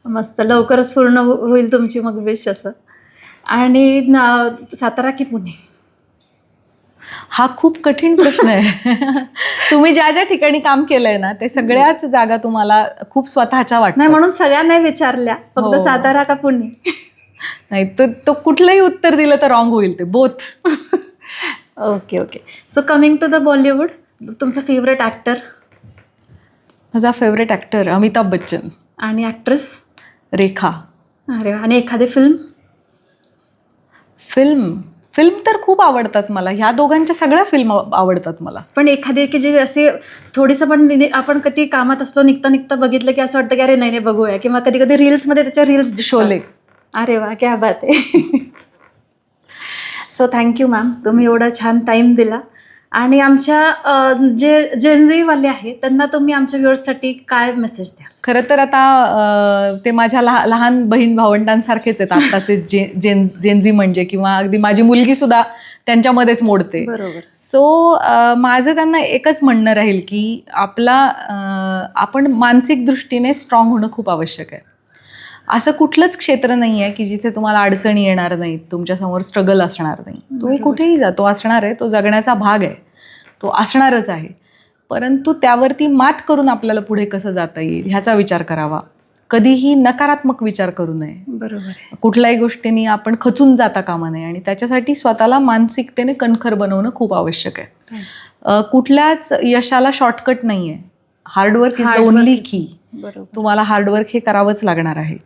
मस्त. लवकरच पूर्ण होईल तुमची मग विश असं. आणि सातारा की पुणे? हा खूप कठीण प्रश्न आहे. तुम्ही ज्या ज्या ठिकाणी काम केलंय ना ते सगळ्याच जागा तुम्हाला खूप स्वतःच्या वाटतात. नाही म्हणून सगळ्यांना विचारल्या, फक्त सातारा का पुणे नाही. तो कुठलंही उत्तर दिलं तर रॉंग होईल, ते both. Okay. So coming to the Bollywood, तुमचा फेवरेट ॲक्टर? माझा फेवरेट ॲक्टर अमिताभ बच्चन. आणि ॲक्ट्रेस? रेखा. अरे. आणि एखादी फिल्म तर खूप आवडतात मला. ह्या दोघांच्या सगळ्या फिल्म आवडतात मला. पण एखादी की जे असे थोडीसं पण आपण कधी कामात असतो निघता बघितलं की असं वाटतं की अरे नाही बघूया, किंवा कधी कधी रील्समध्ये त्याच्या रील्स. शोले. अरे वा, क्या बात आहे. सो थँक्यू मॅम, तुम्ही एवढा छान टाईम दिला. आणि आमच्या जे जेनझीवाले आहेत त्यांना तुम्ही आमच्या व्ह्युअर्ससाठी काय मेसेज द्या? खरं तर आता ते माझ्या लहान बहीण भावंडांसारखेच आहेत आत्ताचे जेनझी म्हणजे, किंवा अगदी माझी मुलगी सुद्धा त्यांच्यामध्येच मोडते. बरोबर. सो माझं त्यांना एकच म्हणणं राहील की आपण मानसिक दृष्टीने स्ट्रॉंग होणं खूप आवश्यक आहे. असं कुठलंच क्षेत्र नाही आहे की जिथे तुम्हाला अडचणी येणार नाहीत, तुमच्यासमोर स्ट्रगल असणार नाही. तुम्ही कुठेही जा, तो असणार आहे, तो जगण्याचा भाग आहे, तो असणारच आहे. परंतु त्यावरती मात करून आपल्याला पुढे कसं जाता येईल ह्याचा विचार करावा. कधीही नकारात्मक विचार करू नये. बरोबर आहे. कुठल्याही गोष्टींनी आपण खचून जाता कामा नये आणि त्याच्यासाठी स्वतःला मानसिकतेने कणखर बनवणं खूप आवश्यक आहे. कुठल्याच यशाला शॉर्टकट नाही आहे. हार्डवर्क इज द ओनली की. तुम्हाला हार्डवर्क हे करावंच लागणार आहे.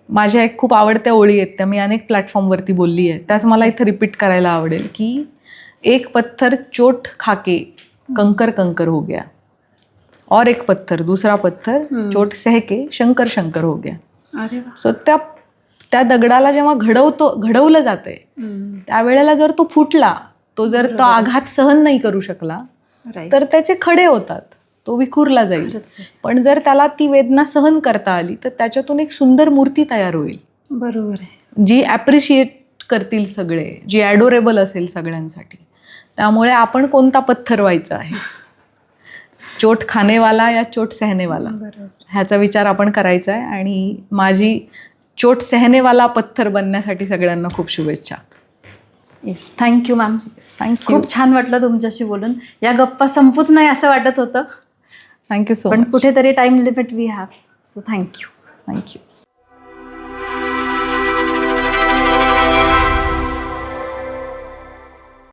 माझ्या एक खूप आवडत्या ओळी आहेत, त्या मी अनेक प्लॅटफॉर्मवरती बोलली आहे, त्याच मला इथं रिपीट करायला आवडेल की एक पत्थर चोट खाके कंकर कंकर हो गया, और एक पत्थर दूसरा पत्थर चोट सहके शंकर शंकर हो गया. अरे वा. सो त्या दगडाला जेव्हा घडवलं जातंय त्यावेळेला जर तो फुटला, तो जर तो आघात सहन नाही करू शकला तर त्याचे खडे होतात, तो विखुरला जाईल. पण जर त्याला ती वेदना सहन करता आली तर त्याच्यातून एक सुंदर मूर्ती तयार होईल. बरोबर आहे. जी ॲप्रिशिएट करतील सगळे, जी ॲडोरेबल असेल सगळ्यांसाठी. त्यामुळे आपण कोणता पत्थर व्हायचा आहे, चोट खानेवाला या चोट सहनेवाला, ह्याचा विचार आपण करायचा आहे. आणि माझी चोट सहनेवाला पत्थर बनण्यासाठी सगळ्यांना खूप शुभेच्छा. Yes, thank you ma'am. थँक्यू. खूप छान वाटलं तुमच्याशी बोलून. या गप्पा संपूच नाही असं वाटत होतं, थँक्यू सो पण मच. कुठेतरी time limit we have. So thank you. Thank you.